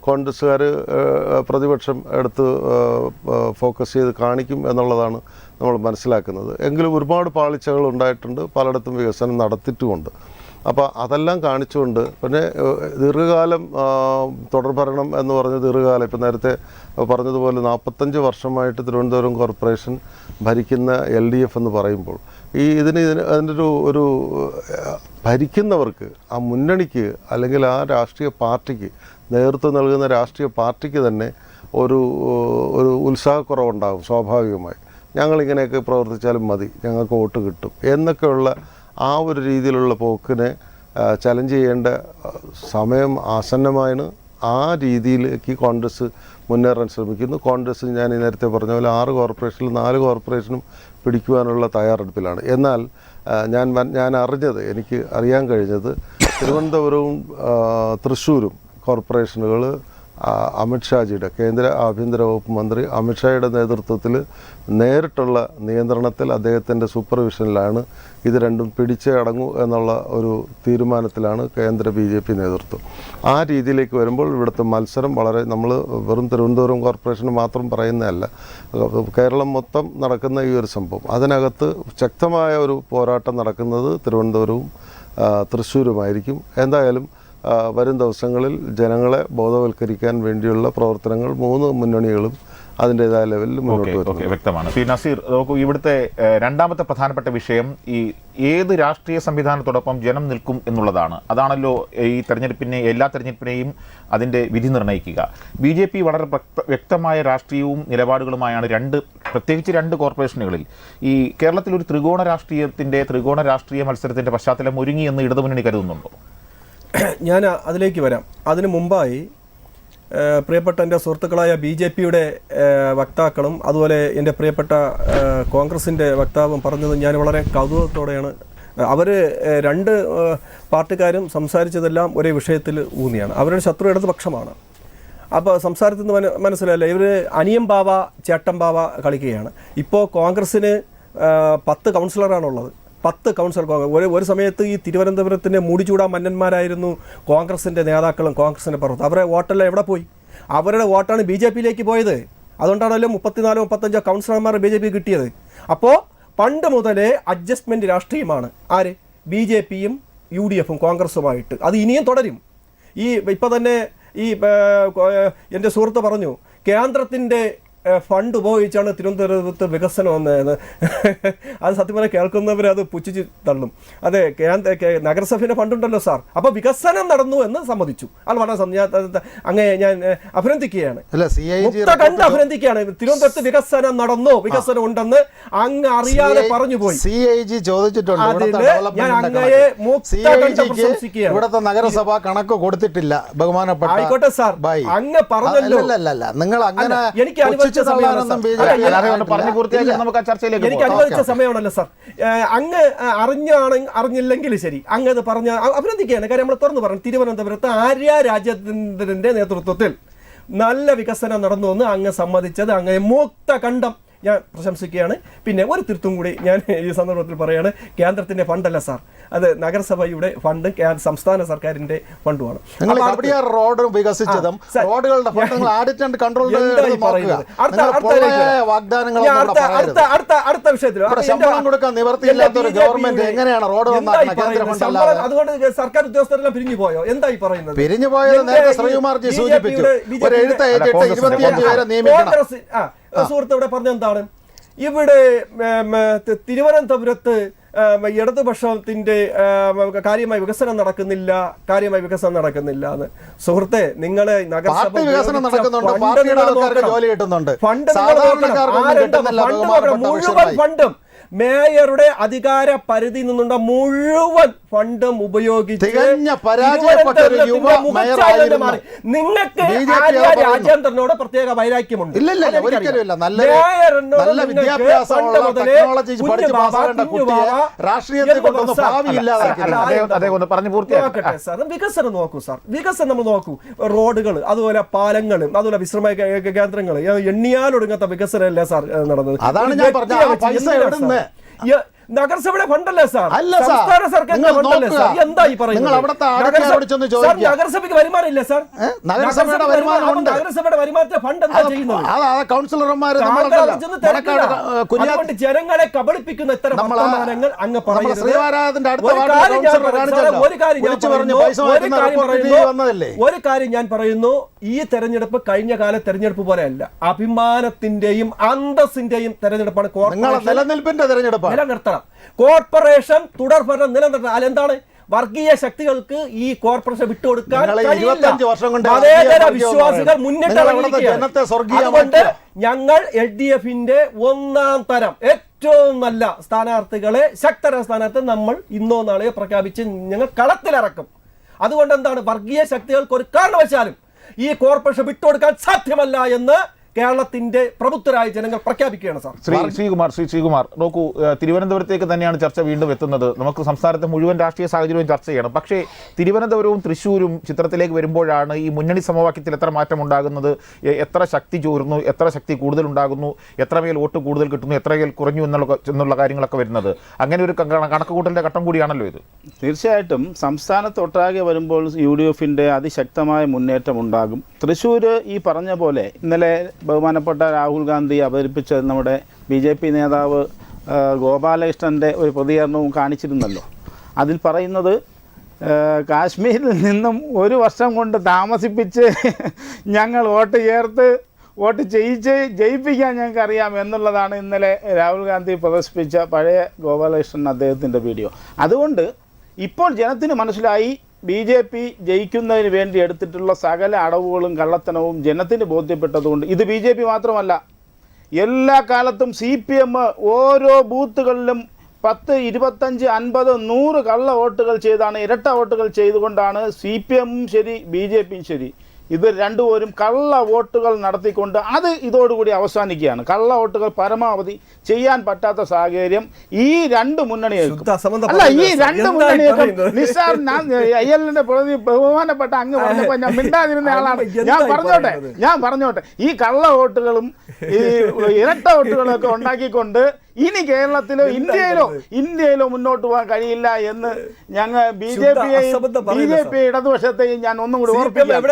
കോൺഗ്രസ്സുകാർ പ്രതിപക്ഷം എടുത്ത് ഫോക്കസ് ചെയ്ത് കാണിക്കും എന്നുള്ളതാണ് നമ്മൾ മനസ്സിലാക്കുന്നത്. എങ്കിലും ഒരുപാട് പാളിച്ചകൾ ഉണ്ടായിട്ടുണ്ട്, പലയിടത്തും വികസനം നടത്തിയിട്ടുമുണ്ട്. അപ്പോൾ അതെല്ലാം കാണിച്ചുകൊണ്ട് പിന്നെ ദീർഘകാലം തുടർഭരണം എന്ന് പറഞ്ഞ ദീർഘകാലം ഇപ്പം നേരത്തെ പറഞ്ഞതുപോലെ 45 വർഷമായിട്ട് തിരുവനന്തപുരം കോർപ്പറേഷൻ ഭരിക്കുന്ന LDF എന്ന് പറയുമ്പോൾ അതിൻ്റെ ഒരു ഭരിക്കുന്നവർക്ക് ആ മുന്നണിക്ക് അല്ലെങ്കിൽ ആ രാഷ്ട്രീയ പാർട്ടിക്ക് നേതൃത്വം നൽകുന്ന രാഷ്ട്രീയ പാർട്ടിക്ക് തന്നെ ഒരു ഉത്സാഹക്കുറവുണ്ടാകും സ്വാഭാവികമായി. ഞങ്ങളിങ്ങനെയൊക്കെ പ്രവർത്തിച്ചാലും മതി, ഞങ്ങൾക്ക് വോട്ട് കിട്ടും എന്നൊക്കെയുള്ള ആ ഒരു രീതിയിലുള്ള പോക്കിനെ ചലഞ്ച് ചെയ്യേണ്ട സമയം ആസന്നമാണ്. ആ രീതിയിലേക്ക് കോൺഗ്രസ് മുന്നേറാൻ ശ്രമിക്കുന്നു. കോൺഗ്രസ് ഞാൻ നേരത്തെ പറഞ്ഞ പോലെ 6 കോർപ്പറേഷനിൽ 4 കോർപ്പറേഷനും പിടിക്കുവാനുള്ള തയ്യാറെടുപ്പിലാണ്. എന്നാൽ ഞാൻ അറിഞ്ഞത്, എനിക്ക് അറിയാൻ കഴിഞ്ഞത്, തിരുവനന്തപുരവും തൃശ്ശൂരും കോർപ്പറേഷനുകൾ അമിത്ഷാജിയുടെ കേന്ദ്ര ആഭ്യന്തര വകുപ്പ് മന്ത്രി അമിത്ഷായുടെ നേതൃത്വത്തിൽ നേരിട്ടുള്ള നിയന്ത്രണത്തിൽ അദ്ദേഹത്തിൻ്റെ സൂപ്പർവിഷനിലാണ് ഇത് രണ്ടും പിടിച്ചേ അടങ്ങൂ എന്നുള്ള ഒരു തീരുമാനത്തിലാണ് കേന്ദ്ര BJP നേതൃത്വം. ആ രീതിയിലേക്ക് വരുമ്പോൾ ഇവിടുത്തെ മത്സരം വളരെ, നമ്മൾ വെറും തിരുവനന്തപുരം കോർപ്പറേഷന് മാത്രം പറയുന്നതല്ല, കേരളം മൊത്തം നടക്കുന്ന ഈ ഒരു സംഭവം, അതിനകത്ത് ശക്തമായ ഒരു പോരാട്ടം നടക്കുന്നത് തിരുവനന്തപുരവും തൃശ്ശൂരുമായിരിക്കും. എന്തായാലും വരും ദിവസങ്ങളിൽ ജനങ്ങളെ ബോധവൽക്കരിക്കാൻ വേണ്ടിയുള്ള പ്രവർത്തനങ്ങൾ 3 മുന്നണികളും അതിൻ്റെതായ ലെവലിൽ മുന്നോട്ട് വരുന്നു. വ്യക്തമാണ്. ശ്രീ നസീർ, നോക്കൂ, ഇവിടുത്തെ രണ്ടാമത്തെ പ്രധാനപ്പെട്ട വിഷയം ഈ ഏത് രാഷ്ട്രീയ സംവിധാനത്തോടൊപ്പം ജനം നിൽക്കും എന്നുള്ളതാണ്. അതാണല്ലോ ഈ തെരഞ്ഞെടുപ്പിനെ, എല്ലാ തെരഞ്ഞെടുപ്പിനെയും അതിൻ്റെ വിധി നിർണ്ണയിക്കുക. BJP വളരെ വ്യക്തമായ രാഷ്ട്രീയവും നിലപാടുകളുമായാണ് പ്രത്യേകിച്ച് 2 കോർപ്പറേഷനുകളിൽ ഈ കേരളത്തിൽ ഒരു ത്രികോണ രാഷ്ട്രീയ മത്സരത്തിൻ്റെ പശ്ചാത്തലം ഒരുങ്ങി എന്ന് ഇടതുമുന്നണി കരുതുന്നുണ്ടോ? ഞാൻ അതിലേക്ക് വരാം. അതിനു മുമ്പായി പ്രിയപ്പെട്ട എൻ്റെ സുഹൃത്തുക്കളായ BJPയുടെ വക്താക്കളും അതുപോലെ എൻ്റെ പ്രിയപ്പെട്ട കോൺഗ്രസിൻ്റെ വക്താവും പറഞ്ഞത് ഞാൻ വളരെ കൗതുകത്തോടെയാണ്. അവർ 2 പാർട്ടിക്കാരും സംസാരിച്ചതെല്ലാം ഒരേ വിഷയത്തിൽ ഊന്നിയാണ്. അവരുടെ ശത്രു ഇടതുപക്ഷമാണ്. അപ്പോൾ സംസാരത്തിൽ നിന്ന് മനസ്സിലായില്ല, ഇവർ അനിയം ബാവ ചേട്ടൻ ബാവ കളിക്കുകയാണ്. ഇപ്പോൾ കോൺഗ്രസ്സിന് 10 കൗൺസിലറാണുള്ളത്. 10 കൗൺസിലർ. ഒരു സമയത്ത് ഈ തിരുവനന്തപുരത്തിൻ്റെ മുടിചൂടാ മന്നന്മാരായിരുന്നു കോൺഗ്രസിൻ്റെ നേതാക്കളും കോൺഗ്രസിൻ്റെ പ്രവർത്തകരും. അവരുടെ വോട്ടെല്ലാം എവിടെ പോയി? അവരുടെ വോട്ടാണ് BJPയിലേക്ക് പോയത്. അതുകൊണ്ടാണല്ലോ 34-35 കൗൺസിലർമാർ BJP കിട്ടിയത്. അപ്പോൾ പണ്ട് മുതലേ അഡ്ജസ്റ്റ്മെൻറ്റ് രാഷ്ട്രീയമാണ്. ആര്? BJPയും UDFും കോൺഗ്രസുമായിട്ട്. അത് ഇനിയും തുടരും. ഇപ്പോൾ തന്നെ എൻ്റെ സുഹൃത്ത് പറഞ്ഞു, കേന്ദ്രത്തിൻ്റെ ഫണ്ട് ഉപയോഗിച്ചാണ് തിരുവനന്തപുരത്ത് വികസനം വന്നതെന്ന്. അത് സത്യം പറഞ്ഞാൽ കേൾക്കുന്നവരത് പുച്ഛിച്ച് തള്ളും. അതെ, നഗരസഭയുടെ ഫണ്ടുണ്ടല്ലോ സാർ, അപ്പോൾ വികസനം നടന്നു എന്ന് സമ്മതിച്ചു. അത് വളരെ അങ്ങനെ ഞാൻ അഭിനന്ദിക്കുകയാണ്, അഭിനന്ദിക്കുകയാണ്. തിരുവനന്തപുരത്ത് വികസനം നടന്നു, വികസനം ഉണ്ടെന്ന് അങ്ങ് അറിയാതെ പറഞ്ഞു പോയി. ഞാൻ അങ്ങയെ പ്രശംസിക്കുകയാണ്. ഇവിടുത്തെ നഗരസഭ കണക്ക് കൊടുത്തിട്ടില്ല ബഹുമാനപ്പെട്ട. ആയിക്കോട്ടെ സാർ, അങ്ങ് പറഞ്ഞല്ലോ. നിങ്ങൾ അങ്ങനെ എനിക്ക് അനുവദിച്ച സമയമാണല്ലോ സാർ. അങ്ങ് അറിഞ്ഞില്ലെങ്കിൽ ശരി, അങ്ങ് അത് പറഞ്ഞ അഭിനന്ദിക്കുകയാണ്. കാര്യം നമ്മൾ തുറന്നു പറഞ്ഞു, തിരുവനന്തപുരത്ത് ആര്യ രാജേന്ദ്രന്റെ നേതൃത്വത്തിൽ നല്ല വികസനം നടന്നു എന്ന് അങ്ങ് സമ്മതിച്ചത് അങ്ങ് മുക്ത കണ്ടം ഞാൻ പ്രശംസിക്കുകയാണ്. പിന്നെ ഒരു തിരുത്തും കൂടി ഞാൻ ഈ സന്ദർഭത്തിൽ പറയുകയാണ്, കേന്ദ്രത്തിന്റെ ഫണ്ടല്ല സാർ, അത് നഗരസഭയുടെ ഫണ്ടും സംസ്ഥാന സർക്കാരിന്റെ ഫണ്ടുമാണ്. നിങ്ങൾ കവടിയാർ റോഡ് വികസിച്ചതും റോഡുകളുടെ ഫണ്ട് നിങ്ങൾ ആഡിറ്റ് ആൻഡ് കൺട്രോൾ അടുത്ത വിഷയത്തിൽ ശമ്പളം കൊടുക്കാൻ നിവർത്തിയില്ലാത്ത ഒരു ഗവൺമെന്റ് എങ്ങനെയാണ് റോഡ് അതുകൊണ്ട് സർക്കാർ ഉദ്യോഗസ്ഥരെല്ലാം പിരിഞ്ഞു പോയോ? എന്തായി പറയുന്നത്? പിരിഞ്ഞു പോയത് നേരത്തെ ശ്രീകുമാർജി സൂചിപ്പിച്ചു. ഒരു എഴുത്ത് അയച്ചിട്ട് 25 പേരെ നിയമിക്കണം. സുഹൃത്ത് ഇവിടെ പറഞ്ഞെന്താണ്, ഇവിടെ തിരുവനന്തപുരത്ത് ഇടതുപക്ഷത്തിന്റെ കാര്യമായി വികസനം നടക്കുന്നില്ല എന്ന്. സുഹൃത്തെ, നിങ്ങള് നഗരസഭ മുഴുവൻ ഫണ്ടും മേയറുടെ അധികാര പരിധി നിന്നുള്ള മുഴുവൻ ഫണ്ടും ഉപയോഗിച്ച് നിങ്ങൾക്ക് രാജേന്ദ്രനോട് പ്രത്യേക വൈരാഗ്യമുണ്ട്. വികസനം നോക്കൂ സാർ, വികസനം നമ്മൾ നോക്കൂ. റോഡുകൾ, അതുപോലെ പാലങ്ങളും, അതുപോലെ വിശ്രമ കേന്ദ്രങ്ങൾ, എണ്ണിയാലൊടുങ്ങാത്ത വികസനമല്ലേ സാർ നടന്നത്? അതാണ് ഞാൻ പറഞ്ഞത്. നഗരസഭയുടെ ഫണ്ടല്ലേ സാർ, സംസ്ഥാന സർക്കാരിന്റെ ഫണ്ടല്ലേ സാർ? എന്തായി പറയുന്നത്? നഗരസഭയ്ക്ക് വരുമാനം ഇല്ല സാർ. നഗരസഭയുടെ വരുമാനമുണ്ട്. നഗരസഭയുടെ വരുമാനത്തെ ഫണ്ട് എന്താ ചെയ്യുന്നത്? അതുകൊണ്ട് ജനങ്ങളെ കബളിപ്പിക്കുന്ന ഇത്തരം വർത്തമാനങ്ങൾ അങ്ങ് പറയുന്നത്. ഒരു കാര്യം ഞാൻ പറയുന്നു, ഈ തെരഞ്ഞെടുപ്പ് കഴിഞ്ഞ കാല തെരഞ്ഞെടുപ്പ് പോലെയല്ല, അഭിമാനത്തിന്റെയും അന്തസ്സിന്റെയും തെരഞ്ഞെടുപ്പാണ്. നിലനിൽപ്പിന്റെ തെരഞ്ഞെടുപ്പ് നിലനിർത്തണം. കോർപ്പറേഷൻ തുടർഭരണം നിലനിർത്തണം. അതെന്താണ്? വർഗീയ ശക്തികൾക്ക് ഈ കോർപ്പറേഷൻ വിട്ടുകൊടുക്കാൻ വിശ്വാസികൾ മുന്നിട്ട്. ഞങ്ങൾ LDFന്റെ ഒന്നാം തരം ഏറ്റവും നല്ല സ്ഥാനാർത്ഥികളെ, ശക്തരായ സ്ഥാനാർത്ഥി നമ്മൾ ഇന്നോ നാളെയോ പ്രഖ്യാപിച്ച് ഞങ്ങൾ കളത്തിലിറക്കും. അതുകൊണ്ട് എന്താണ്, വർഗീയ ശക്തികൾക്ക് ഒരു കാരണവശാലും ഈ കോർപ്പറേഷൻ വിട്ടുകൊടുക്കാൻ സാധ്യമല്ല എന്ന് കേരളത്തിന്റെ പ്രബുദ്ധരായ ജനങ്ങൾ പ്രഖ്യാപിക്കുകയാണ് സാർ. ശ്രീകുമാർ നോക്കൂ, തിരുവനന്തപുരത്തേക്ക് തന്നെയാണ് ചർച്ച വീണ്ടും എത്തുന്നത്. നമുക്ക് സംസ്ഥാനത്തെ മുഴുവൻ രാഷ്ട്രീയ സാഹചര്യവും ചർച്ച ചെയ്യണം. പക്ഷേ തിരുവനന്തപുരവും തൃശ്ശൂരും ചിത്രത്തിലേക്ക് വരുമ്പോഴാണ് ഈ മുന്നണി സമവാക്യത്തിൽ എത്ര മാറ്റം ഉണ്ടാകുന്നത്, എത്ര ശക്തി ചോരുന്നു, എത്ര ശക്തി കൂടുതൽ ഉണ്ടാകുന്നു, എത്രമേൽ വോട്ട് കൂടുതൽ കിട്ടുന്നു, എത്രമേൽ കുറഞ്ഞു എന്നുള്ള കാര്യങ്ങളൊക്കെ വരുന്നത്. അങ്ങനെ ഒരു കണക്കുകൂട്ടലിന്റെ ഘട്ടം കൂടിയാണല്ലോ ഇത്. തീർച്ചയായിട്ടും സംസ്ഥാനത്തൊട്ടാകെ വരുമ്പോൾ UDFന്റെ അതിശക്തമായ മുന്നേറ്റം ഉണ്ടാകും. തൃശ്ശൂർ ഈ പറഞ്ഞ പോലെ ഇന്നലെ ബഹുമാനപ്പെട്ട രാഹുൽ ഗാന്ധി അവതരിപ്പിച്ച നമ്മുടെ BJP നേതാവ് ഗോപാലകൃഷ്ണൻ്റെ ഒരു പ്രതികരണവും കാണിച്ചിരുന്നല്ലോ. അതിൽ പറയുന്നത് കാശ്മീരിൽ നിന്നും ഒരു വർഷം കൊണ്ട് താമസിപ്പിച്ച് ഞങ്ങൾ വോട്ട് ചേർത്ത് വോട്ട് ജയിപ്പിക്കാൻ ഞങ്ങൾക്ക് അറിയാം എന്നുള്ളതാണ് ഇന്നലെ രാഹുൽ ഗാന്ധി പ്രദർശിപ്പിച്ച പഴയ ഗോപാലകൃഷ്ണൻ അദ്ദേഹത്തിൻ്റെ വീഡിയോ. അതുകൊണ്ട് ഇപ്പോൾ ജനത്തിന് മനസ്സിലായി BJP ജയിക്കുന്നതിന് വേണ്ടി എടുത്തിട്ടുള്ള സകല അടവുകളും കള്ളത്തനവും ജനത്തിന് ബോധ്യപ്പെട്ടതുകൊണ്ട്. ഇത് BJP മാത്രമല്ല, എല്ലാ കാലത്തും CPM ഓരോ ബൂത്തുകളിലും 10, 25, 50, 100 കള്ള വോട്ടുകൾ ചെയ്താണ്, ഇരട്ട വോട്ടുകൾ ചെയ്തുകൊണ്ടാണ് CPM ശരി BJP ശരി ഇത് രണ്ടുപേരും കള്ള വോട്ടുകൾ നടത്തിക്കൊണ്ട് അത് ഇതോടുകൂടി അവസാനിക്കുകയാണ്. കള്ള വോട്ടുകൾ പരമാവധി ചെയ്യാൻ പറ്റാത്ത സാഹചര്യം ഈ രണ്ട് മുന്നണികൾക്കും അല്ല, ഈ രണ്ട് മുന്നണികൾക്കും നിസാർ ILന്റെ പ്രതി ബഹുമാനപ്പെട്ട അങ്ങ് പറഞ്ഞപ്പോൾ ഞാൻ മിണ്ടാതിരുന്ന ആളാണ്. ഞാൻ പറഞ്ഞോട്ടെ ഈ കള്ള വോട്ടുകളും ഈ ഇരട്ട വോട്ടുകളും ഒക്കെ ഉണ്ടാക്കിക്കൊണ്ട് ഇനി കേരളത്തിലോ ഇന്ത്യയിലോ മുന്നോട്ട് പോകാൻ കഴിയില്ല എന്ന് ഞങ്ങൾ BJP ഇടതുപക്ഷത്തെയും ഞാൻ ഒന്നും കൂടി ഓർപ്പിക്കാം.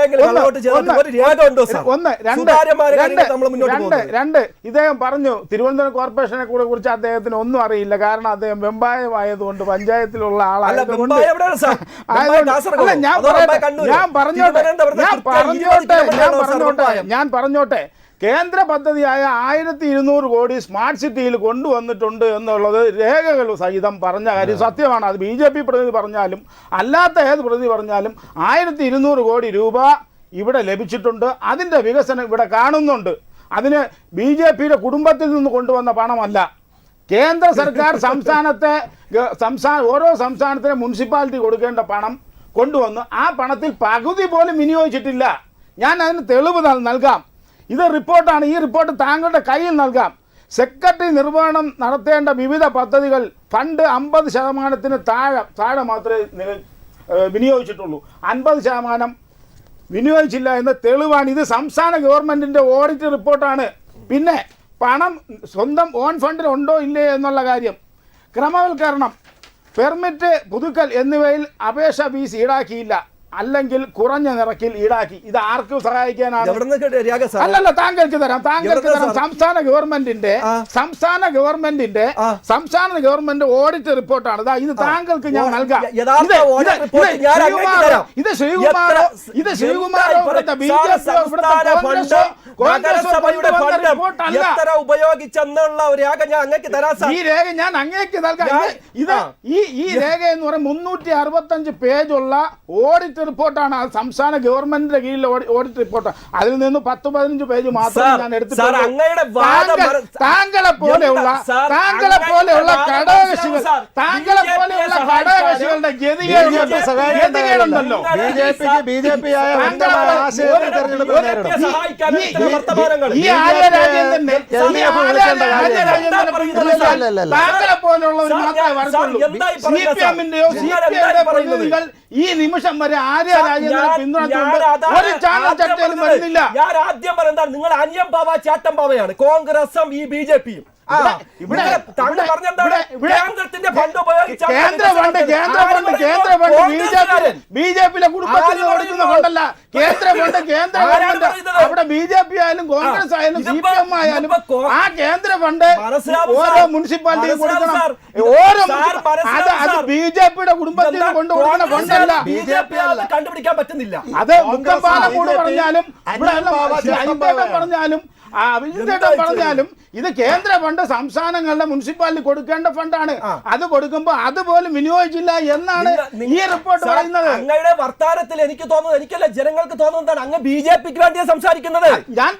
രണ്ട് ഇദ്ദേഹം പറഞ്ഞു തിരുവനന്തപുരം കോർപ്പറേഷനെ കുറിച്ച് അദ്ദേഹത്തിന് ഒന്നും അറിയില്ല. കാരണം അദ്ദേഹം വെമ്പായമായതുകൊണ്ട് പഞ്ചായത്തിലുള്ള ആളായതുകൊണ്ട് ഞാൻ പറഞ്ഞോട്ടെ കേന്ദ്ര പദ്ധതിയായ 1200 കോടി സ്മാർട്ട് സിറ്റിയിൽ കൊണ്ടുവന്നിട്ടുണ്ട് എന്നുള്ളത് രേഖകൾ സഹിതം പറഞ്ഞ കാര്യം സത്യമാണ്. അത് BJP പ്രതിനിധി പറഞ്ഞാലും അല്ലാത്ത ഏത് പ്രതിനിധി പറഞ്ഞാലും 1200 കോടി രൂപ ഇവിടെ ലഭിച്ചിട്ടുണ്ട്. അതിൻ്റെ വികസനം ഇവിടെ കാണുന്നുണ്ട്. അതിന് BJPയുടെ കുടുംബത്തിൽ നിന്ന് കൊണ്ടുവന്ന പണമല്ല. കേന്ദ്ര സർക്കാർ ഓരോ സംസ്ഥാനത്തിന് മുനിസിപ്പാലിറ്റി കൊടുക്കേണ്ട പണം കൊണ്ടുവന്ന് ആ പണത്തിൽ പകുതി പോലും വിനിയോഗിച്ചിട്ടില്ല. ഞാൻ അതിന് തെളിവ് നൽകാം. ഇത് റിപ്പോർട്ടാണ്. ഈ റിപ്പോർട്ട് താങ്കളുടെ കയ്യിൽ നൽകാം. സെക്രട്ടറി നിർവഹണം നടത്തേണ്ട വിവിധ പദ്ധതികൾ ഫണ്ട് 50% താഴെ മാത്രമേ വിനിയോഗിച്ചിട്ടുള്ളൂ. 50% വിനിയോഗിച്ചില്ല എന്ന തെളിവാണ്. ഇത് സംസ്ഥാന ഗവൺമെൻറ്റിൻ്റെ ഓഡിറ്റ് റിപ്പോർട്ടാണ്. പിന്നെ പണം സ്വന്തം ഓൺ ഫണ്ടിൽ ഉണ്ടോ ഇല്ലേ എന്നുള്ള കാര്യം, ക്രമവൽക്കരണം, പെർമിറ്റ് പുതുക്കൽ എന്നിവയിൽ അപേക്ഷ ഫീസ് ഈടാക്കിയില്ല, അല്ലെങ്കിൽ കുറഞ്ഞ നിരക്കിൽ ഈടാക്കി. ഇത് ആർക്കും സഹായിക്കാനാണ്? അല്ലല്ല, താങ്കൾക്ക് തരാം. സംസ്ഥാന ഗവൺമെന്റ് ഓഡിറ്റ് റിപ്പോർട്ടാണ്. ഇത് താങ്കൾക്ക് ഞാൻ നൽകാം. ഇത് ശ്രീകുമാർ ഉപയോഗിച്ചെന്നുള്ള രേഖ ഞാൻ അങ്ങേക്ക് തരാം. ഈ രേഖ ഞാൻ അങ്ങേക്ക് നൽകാം. ഈ രേഖ എന്ന് പറയുന്നത് 365 പേജുള്ള ഓഡിറ്റ് റിപ്പോർട്ടാണ്. സംസ്ഥാന ഗവൺമെന്റിന്റെ കീഴിൽ ഓഡിറ്റ് റിപ്പോർട്ട്. അതിൽ നിന്ന് 10-15 പേജ് മാത്രം ഞാൻ എടുത്തിട്ടുള്ളൂ. താങ്കളെ പോലെയുള്ള ഘടകകക്ഷികളുടെ ഗതികേടുണ്ടല്ലോ. ഈ ആര്യരാജേന്ദ്രന്റെ താങ്കളെ പോലെയുള്ളവർ മാത്രമേ വരത്തുള്ളൂ. CPM-ന്റെയോ CPI-യുടെ പ്രതിനിധികൾ ഈ നിമിഷം വരെ ആര്യരാജേന്ദ്രനെ പിന്തുണച്ചുകൊണ്ട് ഒരു ചാനൽ ചർച്ചയിലും വരുന്നില്ല. ഞാൻ ആദ്യം പറയുന്നത് നിങ്ങൾ അനിയം ബാബ ചേട്ടൻ ബാബയാണ്. കോൺഗ്രസും ഈ BJP-യും കേന്ദ്രത്തിന്റെ ഫണ്ട് ഉപയോഗിച്ച ബിജെപിയിലെ കുടുംബത്തിൽ കൊടുക്കുന്ന ഫണ്ടല്ല. കേന്ദ്ര ഫണ്ട് അവിടെ BJP ആയാലും കോൺഗ്രസ് ആയാലും CPM ആയാലും ആ കേന്ദ്ര ഫണ്ട് ഓരോ മുനിസിപ്പാലിറ്റി കൊടുക്കണം. ഓരോ അത് BJP-യുടെ കുടുംബത്തിൽ കൊണ്ട് കൊടുക്കുന്ന ഫണ്ടല്ല. BJP കണ്ടുപിടിക്കാൻ പറ്റുന്നില്ല. അത് മുക്കമ്പാലക്കൂട് പറഞ്ഞാലും പറഞ്ഞാലും ഇത് കേന്ദ്ര ഫണ്ട് സംസ്ഥാനങ്ങളുടെ മുനിസിപ്പാലിറ്റി കൊടുക്കേണ്ട ഫണ്ടാണ്. അത് കൊടുക്കുമ്പോൾ അതുപോലും വിനിയോഗിച്ചില്ല എന്നാണ് ഈ റിപ്പോർട്ട് പറയുന്നത്. അങ്ങയുടെ വർത്താനത്തിൽ എനിക്ക് തോന്നുന്നത്, എനിക്കല്ല ജനങ്ങൾക്ക് തോന്നുന്നതാണ് അങ്ങ് BJP-ക്ക് വേണ്ടിയാണ് സംസാരിക്കുന്നത്.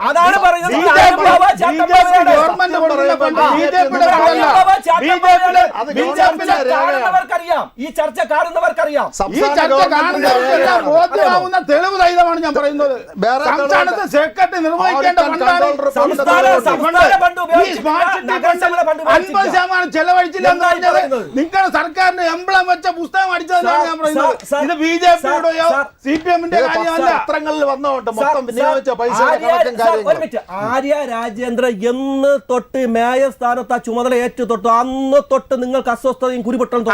അതാണ് പറയുന്നത്. കാണുന്നവർക്കറിയാം, ഈ ചർച്ച കാണുന്നവർക്കറിയാം. ഈ ചർച്ച കാണുന്നവർക്കെല്ലാം ബോധ്യമാവുന്ന തെളിവ് സഹിതമാണ് ഞാൻ പറയുന്നത്. സംസ്ഥാനത്ത് സെക്രട്ടറി നിർവഹിക്കേണ്ട ഫണ്ടാണ്. 50% ചെലവഴിച്ചില്ല എന്ന് പറഞ്ഞത് നിങ്ങളുടെ സർക്കാരിന്റെ എംബ്ലം വെച്ച പുസ്തകം അടിച്ചതിനാണ് ഞാൻ പറയുന്നത്. ഇത് BJP-യുടെയോ CPM-ന്റെ കാര്യമല്ല. പത്രങ്ങളിൽ വന്നോട്ടെ മൊത്തം വിനിയോഗിച്ച പൈസ. ആര്യ രാജേന്ദ്ര എന്ന് തൊട്ട് മേയർ സ്ഥാനത്ത് ആ ചുമതല ഏറ്റു തൊട്ടു അന്ന് തൊട്ട് നിങ്ങൾക്ക് അസ്വസ്ഥതയും കുരുപൊട്ടലും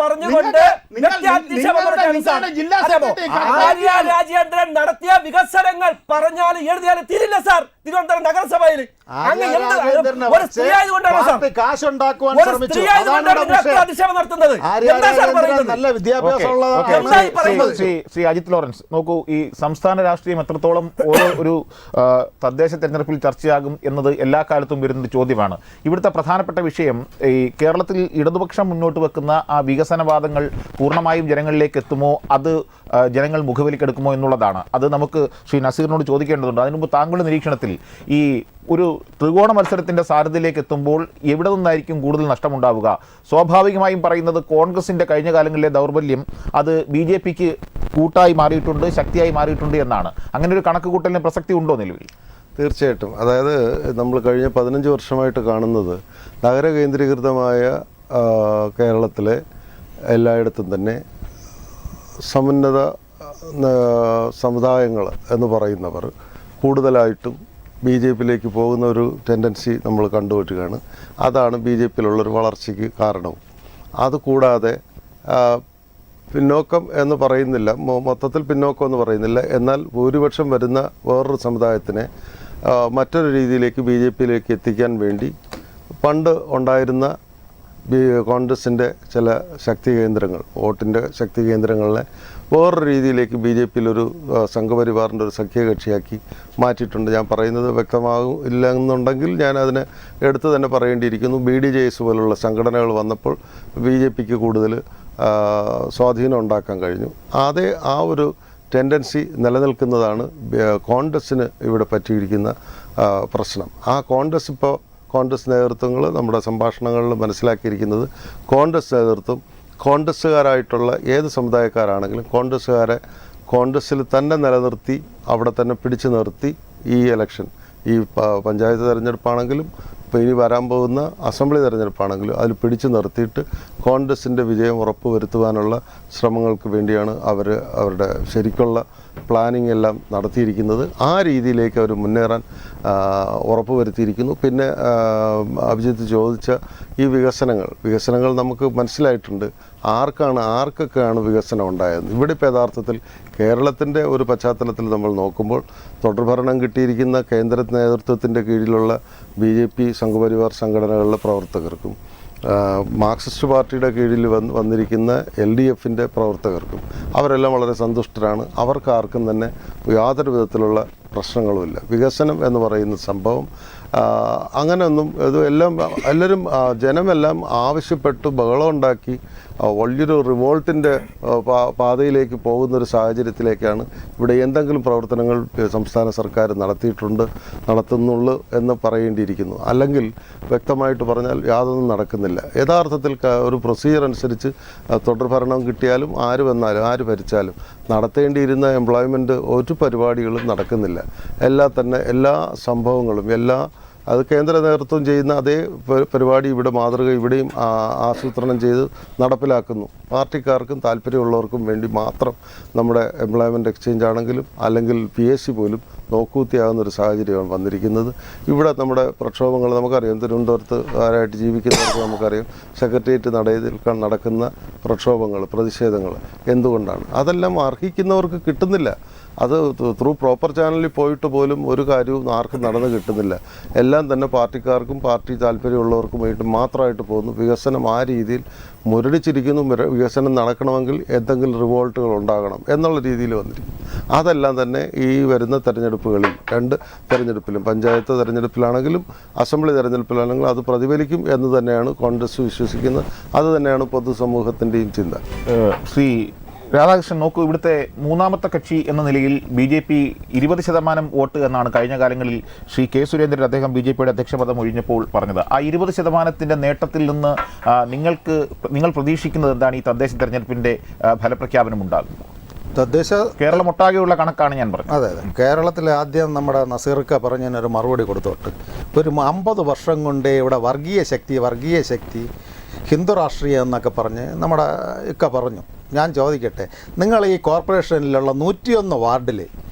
പറഞ്ഞുകൊണ്ട് ആര്യ രാജേന്ദ്രൻ നടത്തിയ വികസനങ്ങൾ പറഞ്ഞാൽ എഴുതിയാലും തീരില്ല സാർ. തിരുവനന്തപുരം നഗരസഭയിൽ ഒരു സ്ത്രീയായതുകൊണ്ടാണ് സാർ അധിക്ഷേപം നടത്തുന്നത്. ശ്രീ അജിത് ലോറൻസ്, നോക്കൂ, ഈ സംസ്ഥാന രാഷ്ട്രീയം എത്രത്തോളം ഒരു തദ്ദേശ തെരഞ്ഞെടുപ്പിൽ ചർച്ചയാകും എന്നത് എല്ലാ കാലത്തും വരുന്ന ചോദ്യമാണ്. ഇവിടുത്തെ പ്രധാനപ്പെട്ട വിഷയം ഈ കേരളത്തിൽ ഇടതുപക്ഷം മുന്നോട്ട് വെക്കുന്ന ആ വികസനവാദങ്ങൾ പൂർണ്ണമായും ജനങ്ങളിലേക്ക് എത്തുമോ, അത് ജനങ്ങൾ മുഖവിലിക്കെടുക്കുമോ എന്നുള്ളതാണ്. അത് നമുക്ക് ശ്രീ നസീറിനോട് ചോദിക്കേണ്ടതുണ്ട്. അതിനു മുമ്പ് താങ്കളുടെ നിരീക്ഷണത്തിൽ ഈ ഒരു ത്രികോണ മത്സരത്തിൻ്റെ സാരഥിയിലേക്ക് എത്തുമ്പോൾ എവിടെ നിന്നായിരിക്കും കൂടുതൽ നഷ്ടമുണ്ടാവുക? സ്വാഭാവികമായും പറയുന്നത് കോൺഗ്രസിൻ്റെ കഴിഞ്ഞ കാലങ്ങളിലെ ദൗർബല്യം അത് BJP-ക്ക് കൂട്ടായി മാറിയിട്ടുണ്ട്, ശക്തിയായി മാറിയിട്ടുണ്ട് എന്നാണ്. അങ്ങനെ ഒരു കണക്ക് കൂട്ടലിന് പ്രസക്തി ഉണ്ടോ നിലവിൽ? തീർച്ചയായിട്ടും. അതായത് നമ്മൾ കഴിഞ്ഞ 15 വർഷമായിട്ട് കാണുന്നത് നഗര കേന്ദ്രീകൃതമായ കേരളത്തിലെ എല്ലായിടത്തും തന്നെ സമുന്നത സമുദായങ്ങൾ എന്ന് പറയുന്നവർ കൂടുതലായിട്ടും BJP-യിലേക്ക് പോകുന്ന ഒരു ടെൻഡൻസി നമ്മൾ കണ്ടുപറ്റുകയാണ്. അതാണ് BJP-യിലുള്ളൊരു വളർച്ചയ്ക്ക് കാരണവും. അതുകൂടാതെ പിന്നോക്കം എന്ന് പറയുന്നില്ല, മൊത്തത്തിൽ പിന്നോക്കം എന്ന് പറയുന്നില്ല, എന്നാൽ ഭൂരിപക്ഷം വരുന്ന വേറൊരു സമുദായത്തിനെ മറ്റൊരു രീതിയിലേക്ക് BJP-യിലേക്ക് എത്തിക്കാൻ വേണ്ടി പണ്ട് ഉണ്ടായിരുന്ന കോൺഗ്രസിൻ്റെ ചില ശക്തി കേന്ദ്രങ്ങൾ, വോട്ടിൻ്റെ ശക്തി കേന്ദ്രങ്ങളെ വേറൊരു രീതിയിലേക്ക് BJP-യിലൊരു സംഘപരിവാറിൻ്റെ ഒരു സഖ്യകക്ഷിയാക്കി മാറ്റിയിട്ടുണ്ട്. ഞാൻ പറയുന്നത് വ്യക്തമാകും ഇല്ല എന്നുണ്ടെങ്കിൽ ഞാൻ അതിനെ എടുത്ത് തന്നെ പറയേണ്ടിയിരിക്കുന്നു. BDJS പോലുള്ള സംഘടനകൾ വന്നപ്പോൾ BJP-ക്ക് കൂടുതൽ സ്വാധീനം ഉണ്ടാക്കാൻ കഴിഞ്ഞു. ആ ഒരു ടെൻഡൻസി നിലനിൽക്കുന്നതാണ് കോൺഗ്രസ്സിന് ഇവിടെ പറ്റിയിരിക്കുന്ന പ്രശ്നം. ആ കോൺഗ്രസ് നേതൃത്വങ്ങൾ നമ്മുടെ സംഭാഷണങ്ങളിൽ മനസ്സിലാക്കിയിരിക്കുന്നത് കോൺഗ്രസ് നേതൃത്വം കോൺഗ്രസ്സുകാരായിട്ടുള്ള ഏത് സമുദായക്കാരാണെങ്കിലും കോൺഗ്രസ്സിൽ തന്നെ നിലനിർത്തി അവിടെ തന്നെ പിടിച്ചു നിർത്തി ഈ ഇലക്ഷൻ, ഈ പഞ്ചായത്ത് തിരഞ്ഞെടുപ്പാണെങ്കിലും ഇപ്പോൾ ഇനി വരാൻ പോകുന്ന അസംബ്ലി തെരഞ്ഞെടുപ്പാണെങ്കിലും അതിൽ പിടിച്ചു നിർത്തിയിട്ട് കോൺഗ്രസിൻ്റെ വിജയം ഉറപ്പുവരുത്തുവാനുള്ള ശ്രമങ്ങൾക്ക് വേണ്ടിയാണ് അവരുടെ ശരിക്കുള്ള പ്ലാനിങ് എല്ലാം നടത്തിയിരിക്കുന്നത്. ആ രീതിയിലേക്ക് അവർ മുന്നേറാൻ ഉറപ്പുവരുത്തിയിരിക്കുന്നു. പിന്നെ അഭിജിത്ത് ചോദിച്ച ഈ വികസനങ്ങൾ നമുക്ക് മനസ്സിലായിട്ടുണ്ട്. ആർക്കൊക്കെയാണ് വികസനം ഉണ്ടായത്. ഇവിടെ ഇപ്പോൾ യഥാർത്ഥത്തിൽ കേരളത്തിൻ്റെ ഒരു പശ്ചാത്തലത്തിൽ നമ്മൾ നോക്കുമ്പോൾ തുടർഭരണം കിട്ടിയിരിക്കുന്ന കേന്ദ്ര നേതൃത്വത്തിൻ്റെ കീഴിലുള്ള BJP സംഘപരിവാർ സംഘടനകളിലെ പ്രവർത്തകർക്കും മാർക്സിസ്റ്റ് പാർട്ടിയുടെ കീഴിൽ വന്നിരിക്കുന്ന LDFൻ്റെ പ്രവർത്തകർക്കും അവരെല്ലാം വളരെ സന്തുഷ്ടരാണ്. അവർക്കാർക്കും തന്നെ യാതൊരു വിധത്തിലുള്ള പ്രശ്നങ്ങളുമില്ല. വികസനം എന്ന് പറയുന്ന സംഭവം അങ്ങനെയൊന്നും എല്ലാവരും ജനമെല്ലാം ആവശ്യപ്പെട്ട് ബഹളമുണ്ടാക്കി വലിയൊരു റിവോൾട്ടിൻ്റെ പാതയിലേക്ക് പോകുന്നൊരു സാഹചര്യത്തിലേക്കാണ് ഇവിടെ എന്തെങ്കിലും പ്രവർത്തനങ്ങൾ സംസ്ഥാന സർക്കാർ നടത്തുന്നുള്ളൂ എന്ന് പറയേണ്ടിയിരിക്കുന്നു. അല്ലെങ്കിൽ വ്യക്തമായിട്ട് പറഞ്ഞാൽ യാതൊന്നും നടക്കുന്നില്ല. യഥാർത്ഥത്തിൽ ഒരു പ്രൊസീജിയർ അനുസരിച്ച് തുടർഭരണം കിട്ടിയാലും ആര് വന്നാലും ആര് ഭരിച്ചാലും നടത്തേണ്ടിയിരുന്ന എംപ്ലോയ്മെൻറ്റ് ഒരു പരിപാടികളും നടക്കുന്നില്ല. എല്ലാ സംഭവങ്ങളും അത് കേന്ദ്ര നേതൃത്വം ചെയ്യുന്ന അതേ പരിപാടി ഇവിടെ ഇവിടെയും ആസൂത്രണം ചെയ്ത് നടപ്പിലാക്കുന്നു. പാർട്ടിക്കാർക്കും താല്പര്യമുള്ളവർക്കും വേണ്ടി മാത്രം നമ്മുടെ എംപ്ലോയ്മെൻറ്റ് എക്സ്ചേഞ്ച് ആണെങ്കിലും അല്ലെങ്കിൽ PSC പോലും നോക്കൂത്തിയാകുന്നൊരു സാഹചര്യമാണ് വന്നിരിക്കുന്നത്. ഇവിടെ നമ്മുടെ പ്രക്ഷോഭങ്ങൾ നമുക്കറിയാം. തിരുവനന്തപുരത്ത് ആരായിട്ട് ജീവിക്കുന്നവർക്ക് നമുക്കറിയാം. സെക്രട്ടേറിയറ്റ് നടയിൽ നടക്കുന്ന പ്രക്ഷോഭങ്ങൾ, പ്രതിഷേധങ്ങൾ എന്തുകൊണ്ടാണ്? അതെല്ലാം അർഹിക്കുന്നവർക്ക് കിട്ടുന്നില്ല. അത് ത്രൂ പ്രോപ്പർ ചാനലിൽ പോയിട്ട് പോലും ഒരു കാര്യവും ആർക്കും നടന്ന് കിട്ടുന്നില്ല. എല്ലാം തന്നെ പാർട്ടിക്കാർക്കും പാർട്ടി താല്പര്യമുള്ളവർക്കും വേണ്ടി മാത്രമായിട്ട് പോകുന്നു. വികസനം ആ രീതിയിൽ മുരടിച്ചിരിക്കുന്നു. വികസനം നടക്കണമെങ്കിൽ എന്തെങ്കിലും റിവോൾട്ടുകൾ ഉണ്ടാകണം എന്നുള്ള രീതിയിൽ വന്നിരിക്കുന്നു. അതെല്ലാം തന്നെ ഈ വരുന്ന തെരഞ്ഞെടുപ്പുകളിൽ 2 തെരഞ്ഞെടുപ്പിലും പഞ്ചായത്ത് തെരഞ്ഞെടുപ്പിലാണെങ്കിലും അസംബ്ലി തെരഞ്ഞെടുപ്പിലാണെങ്കിലും അത് പ്രതിഫലിക്കും എന്ന് തന്നെയാണ് കോൺഗ്രസ് വിശ്വസിക്കുന്നത്. അത് തന്നെയാണ് പൊതുസമൂഹത്തിൻ്റെയും ചിന്ത. ശ്രീ രാധാകൃഷ്ണൻ, നോക്കൂ, ഇവിടുത്തെ മൂന്നാമത്തെ കക്ഷി എന്ന നിലയിൽ BJP 20% വോട്ട് എന്നാണ് കഴിഞ്ഞ കാലങ്ങളിൽ ശ്രീ K. സുരേന്ദ്രൻ അദ്ദേഹം BJPയുടെ അധ്യക്ഷപദം ഒഴിഞ്ഞപ്പോൾ പറഞ്ഞത്. ആ 20% നേട്ടത്തിൽ നിന്ന് നിങ്ങൾ പ്രതീക്ഷിക്കുന്നത് എന്താണ്? ഈ തദ്ദേശ തെരഞ്ഞെടുപ്പിൻ്റെ ഫലപ്രഖ്യാപനം ഉണ്ടാകും? കേരളം ഒട്ടാകെയുള്ള കണക്കാണ് ഞാൻ പറഞ്ഞത്. അതെ, കേരളത്തിൽ ആദ്യം നമ്മുടെ നസീർക്ക പറഞ്ഞതിനൊരു മറുപടി കൊടുത്തോട്ട്. ഒരു 50 വർഷം കൊണ്ടേ ഇവിടെ വർഗീയ ശക്തി ഹിന്ദു രാഷ്ട്രീയം എന്നൊക്കെ പറഞ്ഞ് നമ്മുടെ ഇക്ക പറഞ്ഞു. ഞാൻ ചോദിക്കട്ടെ, നിങ്ങൾ ഈ കോർപ്പറേഷനിലുള്ള 101 വാർഡിൽ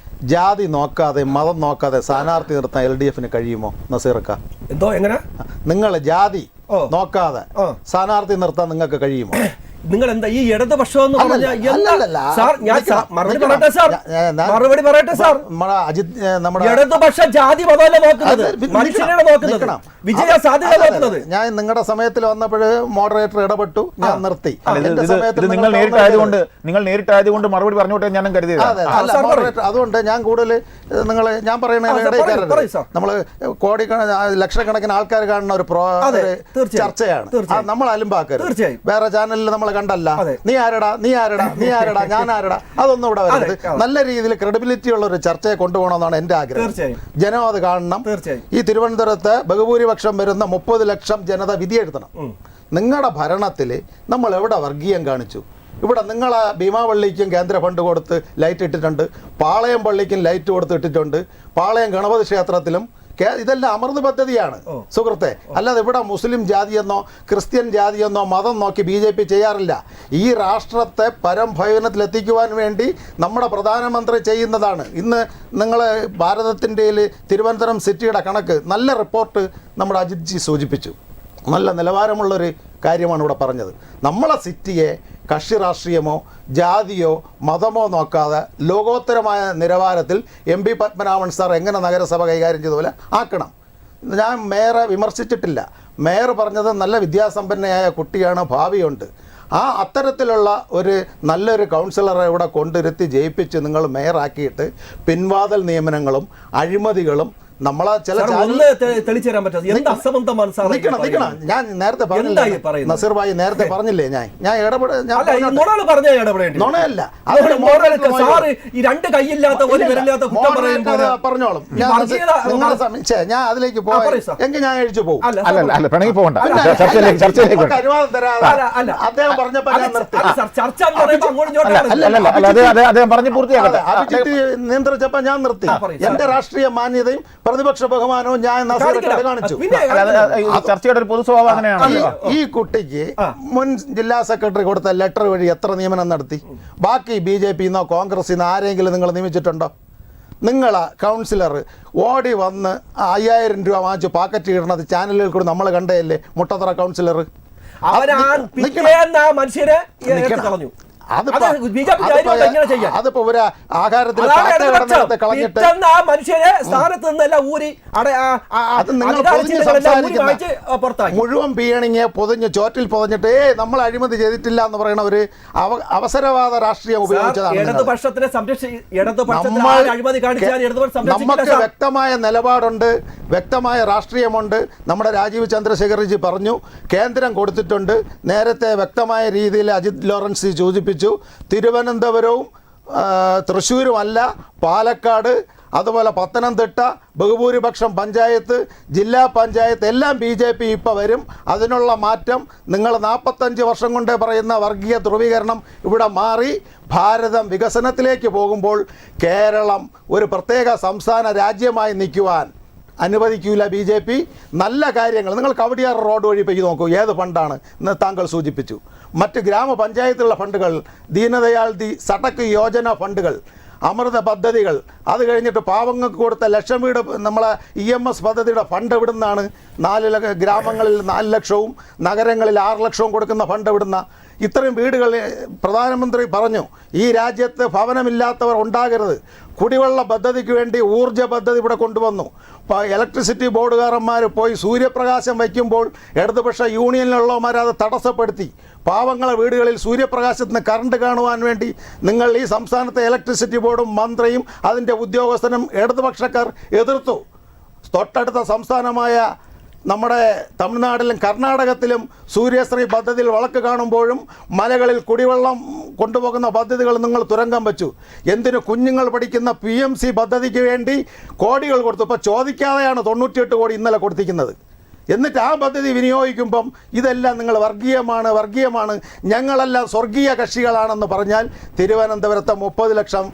ജാതി നോക്കാതെ മതം നോക്കാതെ സ്ഥാനാർത്ഥി നിർത്താൻ LDFന് കഴിയുമോ നസീർക്ക? എങ്ങനെ നിങ്ങൾ ജാതി നോക്കാതെ സ്ഥാനാർത്ഥി നിർത്താൻ നിങ്ങൾക്ക് കഴിയുമോ? നിങ്ങൾ എന്താ ഈ ഇടതുപക്ഷം എന്ന് പറഞ്ഞാൽ സാർ, ഞാൻ മറുപടി പറയട്ടെ സാർ. ഇടതുപക്ഷ ജാതി മതമല്ല നോക്കുന്നത്, മനുഷ്യനാണ് നോക്കുന്നത്, വിജയ സാധ്യത നോക്കുന്നത്. ഞാൻ നിങ്ങളുടെ സമയത്തിൽ വന്നപ്പോൾ മോഡറേറ്റർ ഇടപെട്ടു, ഞാൻ നിർത്തി. നിങ്ങൾ നേരിട്ടായതുകൊണ്ട് മറുപടി പറഞ്ഞോട്ടെ ഞാനും കരുതിയത്. അതുകൊണ്ട് ഞാൻ കൂടുതൽ ഞാൻ പറയുന്ന നമ്മൾ ലക്ഷക്കണക്കിന് ആൾക്കാർ കാണുന്ന ഒരു ചർച്ചയാണ്. നമ്മൾ അലുമ്പാക്കരുത്. വേറെ ചാനലിൽ നമ്മൾ കണ്ടല്ല നീ ആരടാ ഞാൻ ആരടാ, അതൊന്നും ഇവിടെ വരരുത്. നല്ല രീതിയിൽ ക്രെഡിബിലിറ്റി ഉള്ള ഒരു ചർച്ചയെ കൊണ്ടുപോകണമെന്നാണ് എന്റെ ആഗ്രഹം. ജനം അത് കാണണം. ഈ തിരുവനന്തപുരത്ത് ബഹുഭൂരിപക്ഷം വരുന്ന 30 ലക്ഷം ജനത വിധിയെഴുതണം. നിങ്ങളുടെ ഭരണത്തിൽ നമ്മൾ എവിടെ വർഗീയം കാണിച്ചു? ഇവിടെ നിങ്ങൾ ഭീമാപള്ളിക്കും കേന്ദ്ര ഫണ്ട് കൊടുത്ത് ലൈറ്റ് ഇട്ടിട്ടുണ്ട്, പാളയം പള്ളിക്കും ലൈറ്റ് കൊടുത്ത് ഇട്ടിട്ടുണ്ട്, പാളയം ഗണപതി ക്ഷേത്രത്തിലും. ഇതെല്ലാം അമൃത് പദ്ധതിയാണ് സുഹൃത്തെ. അല്ലാതെ ഇവിടെ മുസ്ലിം ജാതിയെന്നോ ക്രിസ്ത്യൻ ജാതിയെന്നോ മതം നോക്കി BJP ചെയ്യാറില്ല. ഈ രാഷ്ട്രത്തെ പരംഭവനത്തിലെത്തിക്കുവാൻ വേണ്ടി നമ്മുടെ പ്രധാനമന്ത്രി ചെയ്യുന്നതാണ്. ഇന്ന് നിങ്ങൾ ഭാരതത്തിൻ്റെ തിരുവനന്തപുരം സിറ്റിയുടെ കണക്ക് നല്ല റിപ്പോർട്ട് നമ്മുടെ അജിത് ജി സൂചിപ്പിച്ചു. നല്ല നിലവാരമുള്ളൊരു കാര്യമാണ് ഇവിടെ പറഞ്ഞത്. നമ്മളെ സിറ്റിയെ കക്ഷി രാഷ്ട്രീയമോ ജാതിയോ മതമോ നോക്കാതെ ലോകോത്തരമായ നിലവാരത്തിൽ MP പത്മനാഭൻ സാർ എങ്ങനെ നഗരസഭ കൈകാര്യം ചെയ്തതുപോലെ ആക്കണം. ഞാൻ മേയറെ വിമർശിച്ചിട്ടില്ല. മേയർ പറഞ്ഞത് നല്ല വിദ്യാസമ്പന്നയായ കുട്ടിയാണ്, ഭാവിയുണ്ട്. അത്തരത്തിലുള്ള ഒരു നല്ലൊരു കൗൺസിലറെ ഇവിടെ കൊണ്ടിരുത്തി ജയിപ്പിച്ച് നിങ്ങൾ മേയറാക്കിയിട്ട് പിൻവാതിൽ നിയമനങ്ങളും അഴിമതികളും നമ്മളെ ചില തെളിച്ചേരാൻ പറ്റാതെ ഞാൻ നേരത്തെ പറഞ്ഞില്ലേ നസീർ ഭായി, നേരത്തെ പറഞ്ഞില്ലേ ഞാൻ ഇടപെടല്ല. പറഞ്ഞോളും. ഞാൻ അതിലേക്ക് എങ്കിൽ ഞാൻ അഴിച്ചു പോകും. അദ്ദേഹം പറഞ്ഞപ്പോ നിയന്ത്രിച്ചപ്പോ ഞാൻ നിർത്തി. എന്റെ രാഷ്ട്രീയ മാന്യതയും പ്രതിപക്ഷ ബഹുമാനവും ഞാൻ നസീർക്കാട് കാണിച്ചു. ചർച്ചയുടെ ഒരു പൊതു സ്വഭാവം അങ്ങനെയാണ്. ഈ കുട്ടിക്ക് മുൻ ജില്ലാ സെക്രട്ടറി കൊടുത്ത ലെറ്റർ വഴി എത്ര നിയമനം നടത്തി? ബാക്കി BJP-ന്നോ കോൺഗ്രസിന്നോ ആരെങ്കിലും നിങ്ങൾ നിയമിച്ചിട്ടുണ്ടോ? നിങ്ങളാ കൗൺസിലർ ഓടി വന്ന് 5000 രൂപ വാങ്ങിച്ച് പാക്കറ്റ് ഇടുന്നത് ചാനലുകളിൽ കൂടി നമ്മൾ കണ്ടതല്ലേ? മുട്ടത്തറ കൗൺസിലർ മനുഷ്യരെ കളഞ്ഞു. അതിപ്പോ ഒരു ആഹാരത്തിൽ കളഞ്ഞിട്ട് മനുഷ്യരെ സ്ഥാനത്ത് നിന്നല്ല ഊരി മുഴുവൻ പീയണിങ്ങെ പൊതിഞ്ഞ് ചോറ്റിൽ പൊതിഞ്ഞിട്ട് നമ്മൾ അഴിമതി ചെയ്തിട്ടില്ല എന്ന് പറയുന്ന ഒരു അവസരവാദ രാഷ്ട്രീയം ഉപയോഗിച്ചതാണ്. നമുക്ക് വ്യക്തമായ നിലപാടുണ്ട്, വ്യക്തമായ രാഷ്ട്രീയമുണ്ട്. നമ്മുടെ രാജീവ് ചന്ദ്രശേഖർജി പറഞ്ഞു, കേന്ദ്രം കൊടുത്തിട്ടുണ്ട്. നേരത്തെ വ്യക്തമായ രീതിയിൽ അജിത് ലോറൻസ് സൂചിപ്പിച്ചു. തിരുവനന്തപുരവും തൃശ്ശൂരുമല്ല, പാലക്കാട്, അതുപോലെ പത്തനംതിട്ട, ബഹുഭൂരിപക്ഷം പഞ്ചായത്ത്, ജില്ലാ പഞ്ചായത്ത് എല്ലാം BJP ഇപ്പോൾ വരും. അതിനുള്ള മാറ്റം നിങ്ങൾ 45 വർഷം കൊണ്ടേ പറയുന്ന വർഗീയ ധ്രുവീകരണം ഇവിടെ മാറി ഭാരതം വികസനത്തിലേക്ക് പോകുമ്പോൾ കേരളം ഒരു പ്രത്യേക സംസ്ഥാന രാജ്യമായി നിൽക്കുവാൻ അനുവദിക്കൂല BJP. നല്ല കാര്യങ്ങൾ നിങ്ങൾ കവടിയാർ റോഡ് വഴി പോയി നോക്കൂ, ഏത് ഫണ്ടാണ് എന്ന് താങ്കൾ സൂചിപ്പിച്ചു. മറ്റ് ഗ്രാമപഞ്ചായത്തിലുള്ള ഫണ്ടുകൾ, ദീനദയാൽ സടക്ക് യോജന ഫണ്ടുകൾ, അമൃത പദ്ധതികൾ, അത് കഴിഞ്ഞിട്ട് പാവങ്ങൾക്ക് കൊടുത്ത ലക്ഷം വീട് നമ്മളെ EMS പദ്ധതിയുടെ ഫണ്ട് എവിടുന്നാണ്? 4 ഗ്രാമങ്ങളിൽ 4 ലക്ഷവും നഗരങ്ങളിൽ 6 ലക്ഷവും കൊടുക്കുന്ന ഫണ്ട് എവിടുന്ന? ഇത്രയും വീടുകൾ പ്രധാനമന്ത്രി പറഞ്ഞു ഈ രാജ്യത്ത് ഭവനമില്ലാത്തവർ ഉണ്ടാകരുത്. കുടിവെള്ള പദ്ധതിക്ക് വേണ്ടി ഊർജ്ജ പദ്ധതി ഇവിടെ കൊണ്ടുവന്നു. ഇലക്ട്രിസിറ്റി ബോർഡുകാരന്മാർ പോയി സൂര്യപ്രകാശം വയ്ക്കുമ്പോൾ ഇടതുപക്ഷ യൂണിയനിലുള്ളവന്മാർ അത് തടസ്സപ്പെടുത്തി. പാവങ്ങളെ വീടുകളിൽ സൂര്യപ്രകാശത്തിന് കറണ്ട് കാണുവാൻ വേണ്ടി നിങ്ങൾ ഈ സംസ്ഥാനത്തെ ഇലക്ട്രിസിറ്റി ബോർഡും മന്ത്രിയും അതിൻ്റെ ഉദ്യോഗസ്ഥനും ഇടതുപക്ഷക്കാർ എതിർത്തു. തൊട്ടടുത്ത സംസ്ഥാനമായ നമ്മുടെ തമിഴ്നാട്ടിലും കർണാടകത്തിലും സൂര്യശ്രീ പദ്ധതിയിൽ വിളക്ക് കാണുമ്പോഴും മലകളിൽ കുടിവെള്ളം കൊണ്ടുപോകുന്ന പദ്ധതികൾ നിങ്ങൾ തുരങ്കം വെച്ചു. എന്തിനു? കുഞ്ഞുങ്ങൾ പഠിക്കുന്ന PMC പദ്ധതിക്ക് വേണ്ടി കോടികൾ കൊടുത്തു. ഇപ്പോൾ ചോദിക്കാതെയാണ് 98 കോടി ഇന്നലെ കൊടുത്തിരിക്കുന്നത്. എന്നിട്ട് ആ പദ്ധതി വിനിയോഗിക്കുമ്പം ഇതെല്ലാം നിങ്ങൾ വർഗീയമാണ് ഞങ്ങളെല്ലാം സ്വർഗീയ കക്ഷികളാണെന്ന് പറഞ്ഞാൽ തിരുവനന്തപുരത്തെ 30 ലക്ഷം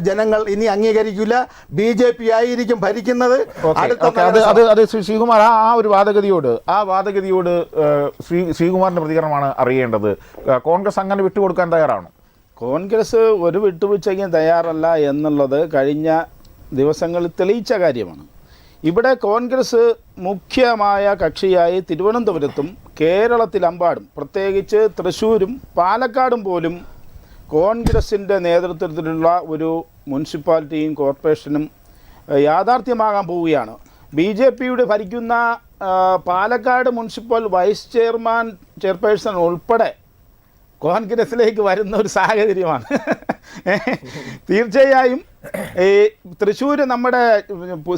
ജനങ്ങൾ ഇനി അംഗീകരിക്കില്ല. BJP ആയിരിക്കും ഭരിക്കുന്നത്. ശ്രീകുമാർ, ആ ഒരു വാദഗതിയോട് ശ്രീകുമാറിന്റെ പ്രതികരണമാണ് അറിയേണ്ടത്. കോൺഗ്രസ് അങ്ങനെ വിട്ടുകൊടുക്കാൻ തയ്യാറാണോ? കോൺഗ്രസ് ഒരു വിട്ടുവീഴ്ചയ്ക്കും തയ്യാറല്ല എന്നുള്ളത് കഴിഞ്ഞ ദിവസങ്ങളിൽ തെളിയിച്ച കാര്യമാണ്. ഇവിടെ കോൺഗ്രസ് മുഖ്യമായ കക്ഷിയായി തിരുവനന്തപുരത്തും കേരളത്തിലെമ്പാടും പ്രത്യേകിച്ച് തൃശ്ശൂരും പാലക്കാടും പോലും കോൺഗ്രസിൻ്റെ നേതൃത്വത്തിലുള്ള ഒരു മുനിസിപ്പാലിറ്റിയും കോർപ്പറേഷനും യാഥാർത്ഥ്യമാകാൻ പോവുകയാണ്. BJPയുടെ ഭരിക്കുന്ന പാലക്കാട് മുനിസിപ്പൽ വൈസ് ചെയർപേഴ്സൺ ഉൾപ്പെടെ കോൺഗ്രസിലേക്ക് വരുന്ന ഒരു സാഹചര്യമാണ്. തീർച്ചയായും ഈ തൃശ്ശൂർ നമ്മുടെ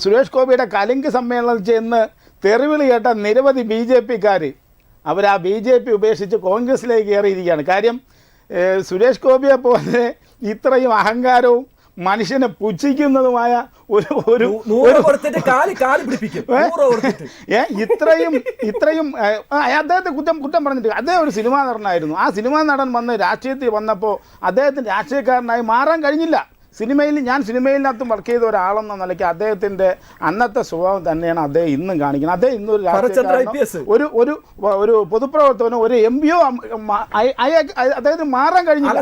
സുരേഷ് ഗോപിയുടെ കലിങ്ക് സമ്മേളനം ചെന്ന് തെറിവിളി കേട്ട നിരവധി BJPക്കാർ അവർ ആ BJP ഉപേക്ഷിച്ച് കോൺഗ്രസിലേക്ക് കയറിയിരിക്കുകയാണ്. കാര്യം സുരേഷ് ഗോപിയെ പോലെ ഇത്രയും അഹങ്കാരവും മനുഷ്യനെ പുച്ഛിക്കുന്നതുമായ ഇത്രയും അദ്ദേഹത്തെ കുറ്റം പറഞ്ഞിട്ട് അദ്ദേഹം ഒരു സിനിമാ നടനായിരുന്നു. ആ സിനിമാ നടൻ വന്ന് രാഷ്ട്രീയത്തിൽ വന്നപ്പോൾ അദ്ദേഹത്തിന് രാഷ്ട്രീയക്കാരനായി മാറാൻ കഴിഞ്ഞില്ല. ഞാൻ സിനിമയിനകത്തും വർക്ക് ചെയ്ത ഒരാളെന്ന നിലയ്ക്ക് അദ്ദേഹത്തിൻ്റെ അന്നത്തെ സ്വഭാവം തന്നെയാണ് അദ്ദേഹം ഇന്നും കാണിക്കുന്നത്. അദ്ദേഹം ഇന്നൊരു ഒരു പൊതുപ്രവർത്തകനോ ഒരു MPയോ അദ്ദേഹത്തിന് മാറാൻ കഴിഞ്ഞില്ല.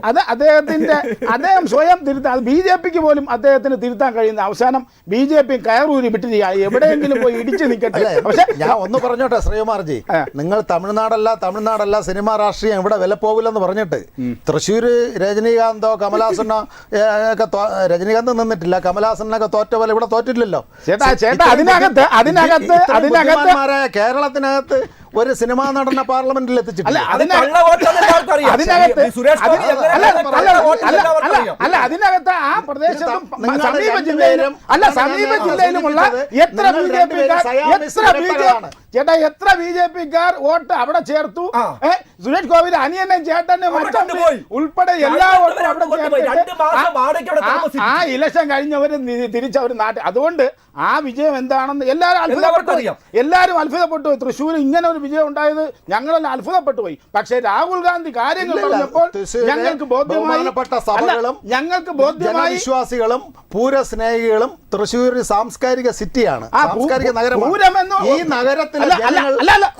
അത് അദ്ദേഹം സ്വയം തിരുത്താൻ, അത് BJPക്ക് പോലും അദ്ദേഹത്തിന് തിരുത്താൻ കഴിയുന്ന അവസാനം BJP കയറൂരി വിട്ടിരിക്കുക, എവിടെയെങ്കിലും പോയി ഇടിച്ചു നിൽക്കട്ടെ. പക്ഷേ ഞാൻ ഒന്ന് പറഞ്ഞോട്ടെ ശ്രീകുമാർജി, നിങ്ങൾ തമിഴ്നാടല്ല സിനിമാ രാഷ്ട്രീയം ഇവിടെ വില പോകില്ലെന്ന് പറഞ്ഞിട്ട് തൃശ്ശൂർ രജനീകാന്തോ കമലഹാസനോ ഒക്കെ രജനീകാന്ത് നിന്നിട്ടില്ല, കമലഹാസനൊക്കെ തോറ്റ പോലെ ഇവിടെ തോറ്റില്ലല്ലോ. കേരളത്തിനകത്ത് ഒരു സിനിമാ നടനെ പാർലമെന്റിൽ എത്തിച്ചിട്ടില്ല. അതിനകത്ത് ആ പ്രദേശത്തും സമീപ ജില്ലയിലുമുള്ള എത്ര BJP ചേട്ടാ എത്ര BJP-ക്കാർ വോട്ട് അവിടെ ചേർത്തു? സുരേഷ് ഗോപിയുടെ അനിയനെ ചേട്ടനെ ഉൾപ്പെടെ എല്ലാ വോട്ടും അവിടെ ചേർത്തിട്ട് ആ ഇലക്ഷൻ കഴിഞ്ഞവര് തിരിച്ചവർ നാട്ടിൽ. അതുകൊണ്ട് ആ വിജയം എന്താണെന്ന് എല്ലാവരും അത്ഭുതപ്പെട്ടു പോയി. തൃശ്ശൂർ ഇങ്ങനെ ഒരു വിജയം ഉണ്ടായത് ഞങ്ങളെല്ലാം അത്ഭുതപ്പെട്ടു പോയി. പക്ഷേ രാഹുൽ ഗാന്ധി കാര്യങ്ങൾ പറഞ്ഞപ്പോൾ ഞങ്ങൾക്ക് ബോധ്യമായി, വിശ്വാസികളും പൂരസ്നേഹികളും തൃശ്ശൂർ സാംസ്കാരിക സിറ്റിയാണ്, സാംസ്കാരിക നഗരമാണ്. ഈ നഗരത്തിലെ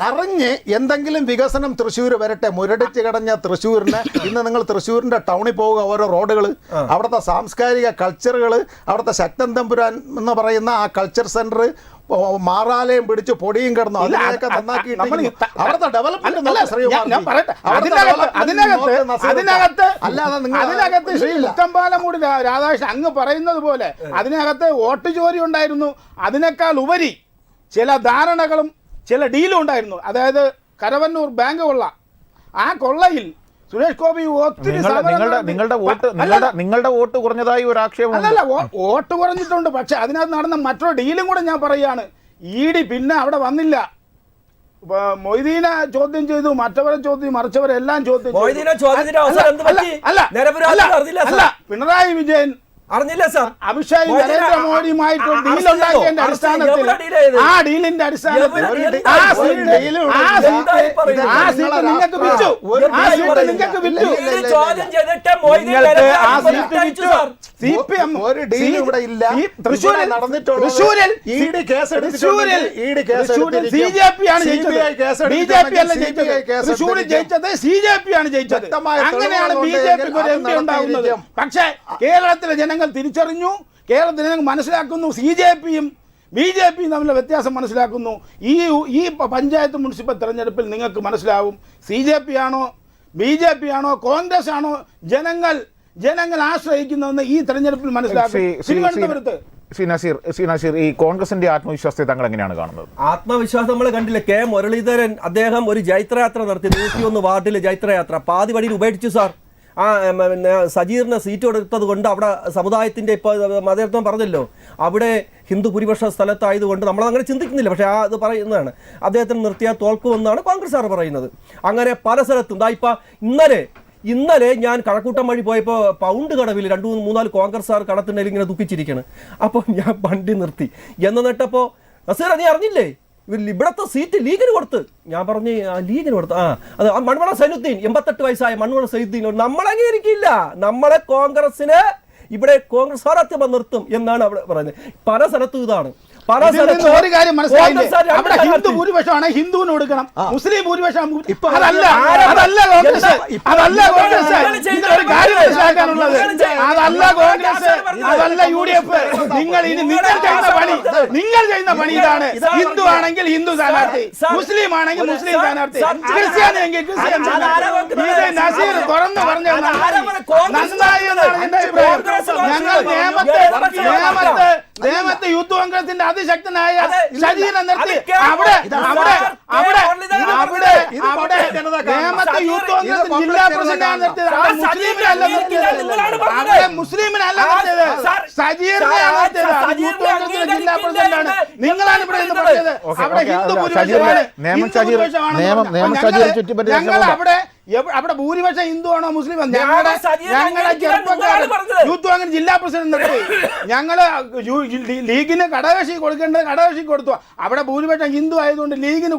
അറിഞ്ഞ് എന്തെങ്കിലും വികസനം തൃശ്ശൂർ വരട്ടെ. മുരടിച്ച് കിടഞ്ഞ തൃശ്ശൂരിന് ഇന്ന് നിങ്ങൾ തൃശ്ശൂരിന്റെ ടൗണിൽ പോവുക, ഓരോ റോഡുകൾ, അവിടുത്തെ സാംസ്കാരിക കൾച്ചറുകൾ, അവിടുത്തെ ശക്തൻ തമ്പുരാൻ എന്ന് പറയുന്ന ആ കൾച്ചർ സെന്റർ മാറാലയും പിടിച്ച് പൊടിയും കിടന്നു. അതിനെയൊക്കെ നന്നാക്കിയിട്ട് അവിടുത്തെ അതിനകത്ത് ശ്രീ മുക്കമ്പാലമൂടി രാധാകൃഷ്ണൻ അങ്ങ് പറയുന്നത് പോലെ അതിനകത്ത് വോട്ട് ചോരി ഉണ്ടായിരുന്നു. അതിനേക്കാൾ ഉപരി ചില ധാരണകളും ചില ഡീലും ഉണ്ടായിരുന്നു. അതായത് കരവന്നൂർ ബാങ്ക് കൊള്ള, ആ കൊള്ളയിൽ സുരേഷ് ഗോപി ഒത്തിരി നിങ്ങളുടെ വോട്ട് കുറഞ്ഞതായി ഒരു ആക്ഷേപം. അല്ലല്ല, വോട്ട് കുറഞ്ഞിട്ടുണ്ട്. പക്ഷെ അതിനകത്ത് നടന്ന മറ്റൊരു ഡീലും കൂടെ ഞാൻ പറയുകയാണ്. ED പിന്നെ അവിടെ വന്നില്ല. മൊയ്തീനെ ചോദ്യം ചെയ്തു, മറ്റവരെ ചോദ്യം, മറിച്ചവരെല്ലാം ചോദ്യം അല്ല. പിണറായി വിജയൻ അറിഞ്ഞില്ല സാർ, അമിത്ഷായും നരേന്ദ്രമോദിയുമായിട്ട് ഡീൽ ഉണ്ടാക്കിയതിന്റെ അടിസ്ഥാനത്തിൽ ആ ഡീലിന്റെ അടിസ്ഥാനത്തിൽ ആ സീറ്റ് നിങ്ങൾക്ക് വിറ്റു. CPM തൃശ്ശൂരിൽ CJP ആണ് ജയിച്ചത്, BJP അല്ല ജയിച്ചത്. തൃശ്ശൂരിൽ ജയിച്ചത് CJP ആണ് ജയിച്ചത്. അങ്ങനെയാണ് BJPക്ക് ഒരു MP ഉണ്ടാകുന്നത്. പക്ഷേ കേരളത്തിലെ ജനങ്ങൾ തിരിച്ചറിഞ്ഞു, കേരളത്തിൽ ജനങ്ങൾ മനസ്സിലാക്കുന്നു, CJPയും BJPയും തമ്മിലുള്ള വ്യത്യാസം മനസ്സിലാക്കുന്നു. ഈ പഞ്ചായത്ത് മുനിസിപ്പൽ തെരഞ്ഞെടുപ്പിൽ നിങ്ങൾക്ക് മനസ്സിലാവും CJP ആണോ BJP ആണോ കോൺഗ്രസ് ആണോ ജനങ്ങൾ ആശ്രയിക്കുന്നതെന്ന് ഈ തെരഞ്ഞെടുപ്പിൽ മനസ്സിലാക്കും. തിരുവനന്തപുരത്ത് നസീർ, ഈ കോൺഗ്രസിന്റെ ആത്മവിശ്വാസത്തെ താങ്കൾ എങ്ങനെയാണ് കാണുന്നത്? ആത്മവിശ്വാസം നമ്മൾ കണ്ടില്ല. K മുരളീധരൻ അദ്ദേഹം ഒരു ജൈത്രയാത്ര നടത്തി, 101 വാർഡിൽ ജൈത്രയാത്ര പാതി വഴിയിൽ ഉപേക്ഷിച്ചു സാർ. സജീറിന് സീറ്റ് കൊടുത്തത് കൊണ്ട് അവിടെ സമുദായത്തിൻ്റെ ഇപ്പോൾ മതേതത്വം പറഞ്ഞല്ലോ, അവിടെ ഹിന്ദു ഭൂരിപക്ഷ സ്ഥലത്തായതുകൊണ്ട് നമ്മളങ്ങനെ ചിന്തിക്കുന്നില്ല. പക്ഷേ അത് പറയുന്നതാണ്, അദ്ദേഹത്തിന് നിർത്തിയാൽ തോൽക്കുമെന്നാണ് കോൺഗ്രസ്സുകാർ പറയുന്നത്. അങ്ങനെ പല സ്ഥലത്തും ഇപ്പം ഇന്നലെ ഞാൻ കഴക്കൂട്ടം വഴി പോയപ്പോൾ പൗണ്ട് കടവിൽ 2-3-4 കോൺഗ്രസ്സുകാർ കടത്തിൻ്റെ ഇങ്ങനെ ദുഃഖിച്ചിരിക്കുകയാണ്. അപ്പോൾ ഞാൻ വണ്ടി നിർത്തി. എന്നിട്ടപ്പോൾ നസീർ നീ അറിഞ്ഞില്ലേ ഇവിടത്തെ സീറ്റ് ലീഗിന് കൊടുത്ത്? ഞാൻ പറഞ്ഞു ലീഗിന് കൊടുത്തു. അത് മൺവള സൈനുദ്ദീൻ, 88 വയസ്സായ മൺവള സൈനുദ്ദീൻ. നമ്മളങ്ങനെയിരിക്കില്ല, നമ്മളെ കോൺഗ്രസിന് ഇവിടെ കോൺഗ്രസ് സ്ഥാനാർത്ഥി നിർത്തും എന്നാണ് അവിടെ പറയുന്നത്. പല സ്ഥലത്തും ഇതാണ്. ഒരു കാര്യം മനസ്സിലായില്ലേ, അവിടെ ഹിന്ദു ഭൂരിപക്ഷമാണ് ഹിന്ദുവിന് കൊടുക്കണം, മുസ്ലിം ഭൂരിപക്ഷം അതല്ല കോൺഗ്രസ്. ഒരു കാര്യം മനസ്സിലാക്കാനുള്ളത്, അതല്ല കോൺഗ്രസ്, അതല്ല UDF. നിങ്ങൾ ചെയ്യുന്ന പണി ഇതാണ്. ഹിന്ദു ആണെങ്കിൽ ഹിന്ദു സ്ഥാനാർത്ഥി, മുസ്ലിം ആണെങ്കിൽ മുസ്ലിം സ്ഥാനാർത്ഥി, ക്രിസ്ത്യാനിയെങ്കിൽ ക്രിസ്ത്യൻ സ്ഥാനാർത്ഥി. ഇത് നസീർ തുറന്നു പറഞ്ഞു നന്നായി എന്നാണ് എന്റെ അഭിപ്രായം. ഞങ്ങൾ നേമത്തെ യൂത്ത് കോൺഗ്രസിന്റെ അതിശക്തനായ ഷജീറിനെ നിർത്തി നേമത്തെ യൂത്ത് കോൺഗ്രസ് ജില്ലാ പ്രസിഡന്റാണ് നിർത്തിയത്. മുസ്ലിമിനല്ല നിർത്തിയത്, ഷജീറിനെയാണ് നിർത്തിയത്. യൂത്ത് കോൺഗ്രസിന്റെ ജില്ലാ പ്രസിഡന്റാണ്. നിങ്ങളാണ് ഇവിടെ നിന്ന് പറഞ്ഞത് അവിടെ ഹിന്ദു ഭൂരിപക്ഷമാണ്. ഞങ്ങൾ അവിടെ ഭൂരിപക്ഷം ഹിന്ദു ആണോ മുസ്ലിം? ഞങ്ങളുടെ ചെറുപ്പക്കാർ യൂത്ത് കോൺഗ്രസ് ജില്ലാ പ്രസിഡന്റ് നിർത്തി. ഞങ്ങള് ലീഗിന് ഘടകകക്ഷി കൊടുക്കേണ്ടത് ഘടകകക്ഷി കൊടുത്തു. അവിടെ ഭൂരിപക്ഷം ഹിന്ദു ആയതുകൊണ്ട് ലീഗിന്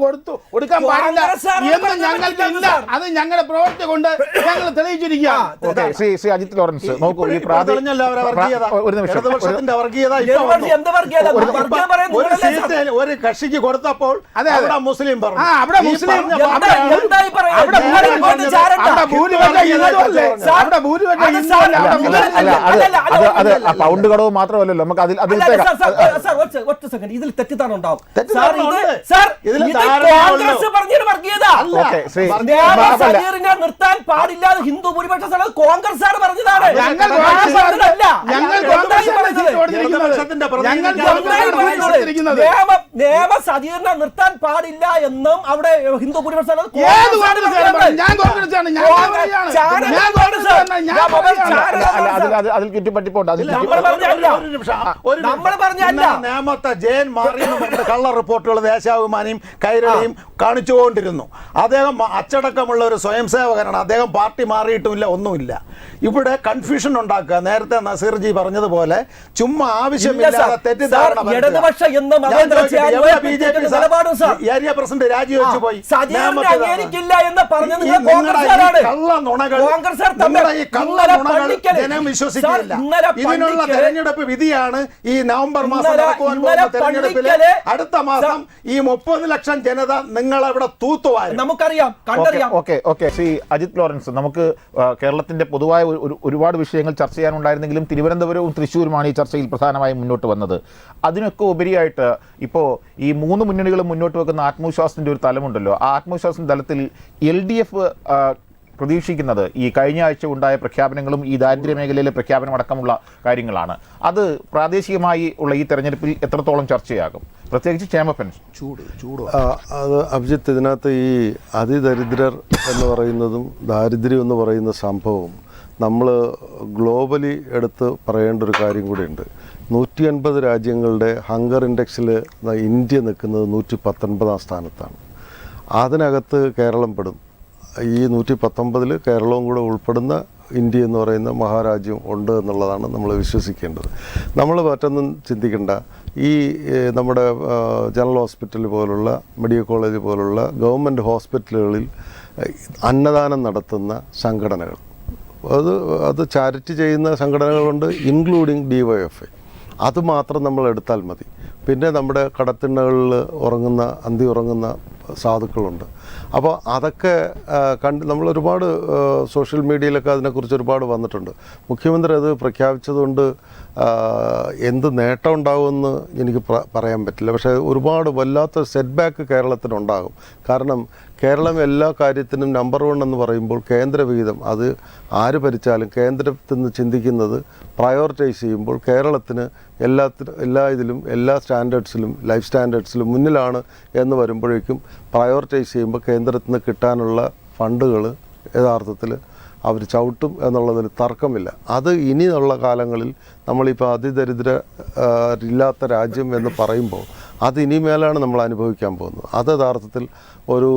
കൊടുക്കാൻ പാടില്ല എന്ന് ഞങ്ങൾക്ക് ഇല്ല. അത് ഞങ്ങളുടെ പ്രവൃത്തി കൊണ്ട് ഞങ്ങൾ തെളിയിച്ചിരിക്കുകയാണ്. ശ്രീ അജിത് ലോറൻസ് നോക്കൂ, ഈ ഒരു കക്ഷിക്ക് കൊടുത്തപ്പോൾ മുസ്ലിം പറഞ്ഞു, പൗണ്ട് കടവ് മാത്രമല്ലല്ലോ നമുക്ക് ഒറ്റ സെക്കൻഡ് ഇതിൽ തെറ്റിദ്ധാരണ ഉണ്ടാവും. ഓക്കെ ശ്രീ സജീറിനെ നിർത്താൻ പാടില്ലാതെ ഹിന്ദു ഭൂരിപക്ഷ സ്ഥലത്ത് കോൺഗ്രസ് ആണ് പറഞ്ഞതാണ്. ഞങ്ങൾ നിയമ സജീറിനെ നിർത്താൻ പാടില്ല എന്നും അവിടെ ഹിന്ദു ഭൂരിപക്ഷ അതിൽ ചുറ്റിപ്പറ്റിപ്പോണ്ട് നമ്മൾ പറഞ്ഞല്ല. നേമത്തെ ജയൻ മാറി കള്ള റിപ്പോർട്ടുകൾ ദേശാഭിമാനിയും കൈരളിയും കാണിച്ചുകൊണ്ടിരുന്നു. അദ്ദേഹം അച്ചടക്കമുള്ള ഒരു സ്വയം സേവകനാണ്. അദ്ദേഹം പാർട്ടി മാറിയിട്ടുമില്ല, ഒന്നുമില്ല. ഇവിടെ കൺഫ്യൂഷൻ ഉണ്ടാക്കുക. നേരത്തെ നസീർജി പറഞ്ഞതുപോലെ ചുമ്മാ ആവശ്യമില്ലാതെ തെറ്റിദ്ധാരണ ഏരിയ പ്രസിഡന്റ് രാജിവെച്ചു പോയി. ജനം വിശ്വസിക്കില്ല. ഇതിനുള്ള തെരഞ്ഞെടുപ്പ് വിധിയാണ് ഈ നവംബർ മാസം നടക്കുവാൻ പോകുന്ന തെരഞ്ഞെടുപ്പില്. അടുത്ത മാസം ഈ 30 ലക്ഷം ജനത നിങ്ങളവിടെ തൂത്തുവാരും. നമുക്കറിയാം, കണ്ടറിയാം. ഓക്കെ ശ്രീ അജിത് ലോറൻസ്, നമുക്ക് കേരളത്തിന്റെ പൊതുവായ ഒരുപാട് വിഷയങ്ങൾ ചർച്ച ചെയ്യാനുണ്ടായിരുന്നെങ്കിലും തിരുവനന്തപുരവും തൃശ്ശൂരുമാണ് ഈ ചർച്ചയിൽ പ്രധാനമായും മുന്നോട്ട് വന്നത്. അതിനൊക്കെ ഉപരിയായിട്ട് ഇപ്പോൾ ഈ 3 മുന്നണികളും മുന്നോട്ട് വെക്കുന്ന ആത്മവിശ്വാസത്തിന്റെ ഒരു തലമുണ്ടല്ലോ. ആ ആത്മവിശ്വാസത്തിന്റെ തലത്തിൽ LDF പ്രതീക്ഷിക്കുന്നത് ഈ കഴിഞ്ഞ ആഴ്ച ഉണ്ടായ പ്രഖ്യാപനങ്ങളും ഈ ദാരിദ്ര്യ മേഖലയിലെ പ്രഖ്യാപനം അടക്കമുള്ള കാര്യങ്ങളാണ്. അത് പ്രാദേശികമായി ഉള്ള ഈ തെരഞ്ഞെടുപ്പിൽ എത്രത്തോളം ചർച്ചയാകും, പ്രത്യേകിച്ച് ക്ഷേമ പെൻഷൻ? അത് അഭിജിത്ത്, ഇതിനകത്ത് ഈ അതിദരിദ്രർ എന്ന് പറയുന്നതും ദാരിദ്ര്യം എന്ന് പറയുന്ന സംഭവം നമ്മൾ ഗ്ലോബലി എടുത്ത് പറയേണ്ട ഒരു കാര്യം കൂടിയുണ്ട്. 150 രാജ്യങ്ങളുടെ ഹങ്കർ ഇൻഡെക്സിൽ ഇന്ത്യ നിൽക്കുന്നത് 119 സ്ഥാനത്താണ്. അതിനകത്ത് കേരളം പെടും. ഈ 119 കേരളവും കൂടെ ഉൾപ്പെടുന്ന ഇന്ത്യ എന്ന് പറയുന്ന മഹാരാജ്യം ഉണ്ട് എന്നുള്ളതാണ് നമ്മൾ വിശ്വസിക്കേണ്ടത്. നമ്മൾ മറ്റൊന്നും ചിന്തിക്കേണ്ട. ഈ നമ്മുടെ ജനറൽ ഹോസ്പിറ്റൽ പോലുള്ള മെഡിക്കൽ കോളേജ് പോലുള്ള ഗവൺമെൻറ് ഹോസ്പിറ്റലുകളിൽ അന്നദാനം നടത്തുന്ന സംഘടനകൾ, അത് ചാരിറ്റി ചെയ്യുന്ന സംഘടനകളുണ്ട്, ഇൻക്ലൂഡിങ് DYFI. അതുമാത്രം നമ്മൾ എടുത്താൽ മതി. പിന്നെ നമ്മുടെ കടത്തിണ്ണകളിൽ അന്തി ഉറങ്ങുന്ന സാധുക്കളുണ്ട്. അപ്പോൾ അതൊക്കെ നമ്മൾ ഒരുപാട് സോഷ്യൽ മീഡിയയിലൊക്കെ അതിനെക്കുറിച്ച് ഒരുപാട് വന്നിട്ടുണ്ട്. മുഖ്യമന്ത്രി അത് പ്രഖ്യാപിച്ചതുകൊണ്ട് എന്ത് നേട്ടം ഉണ്ടാകുമെന്ന് എനിക്ക് പറയാൻ പറ്റില്ല. പക്ഷേ ഒരുപാട് വല്ലാത്ത സെറ്റ് ബാക്ക് കേരളത്തിനുണ്ടാകും. കാരണം കേരളം എല്ലാ കാര്യത്തിനും നമ്പർ 1 എന്ന് പറയുമ്പോൾ കേന്ദ്ര വിഹിതം അത് ആര് ഭരിച്ചാലും കേന്ദ്രത്തിൽ നിന്ന് ചിന്തിക്കുന്നത് പ്രയോറിറ്റൈസ് ചെയ്യുമ്പോൾ കേരളത്തിന് എല്ലാ ഇതിലും എല്ലാ സ്റ്റാൻഡേർഡ്സിലും ലൈഫ് സ്റ്റാൻഡേർഡ്സിലും മുന്നിലാണ് എന്ന് വരുമ്പോഴേക്കും പ്രയോറിറ്റൈസ് ചെയ്യുമ്പോൾ കേന്ദ്രത്തിൽ നിന്ന് കിട്ടാനുള്ള ഫണ്ടുകൾ യഥാർത്ഥത്തിൽ അവർ ചവിട്ടും എന്നുള്ളതിൽ തർക്കമില്ല. അത് ഇനിയുള്ള കാലങ്ങളിൽ നമ്മളിപ്പോൾ അതിദരിദ്രരില്ലാത്ത രാജ്യം എന്ന് പറയുമ്പോൾ അത് ഇനിമേലാണ് നമ്മൾ അനുഭവിക്കാൻ പോകുന്നത്. അത് യഥാർത്ഥത്തിൽ ഒരു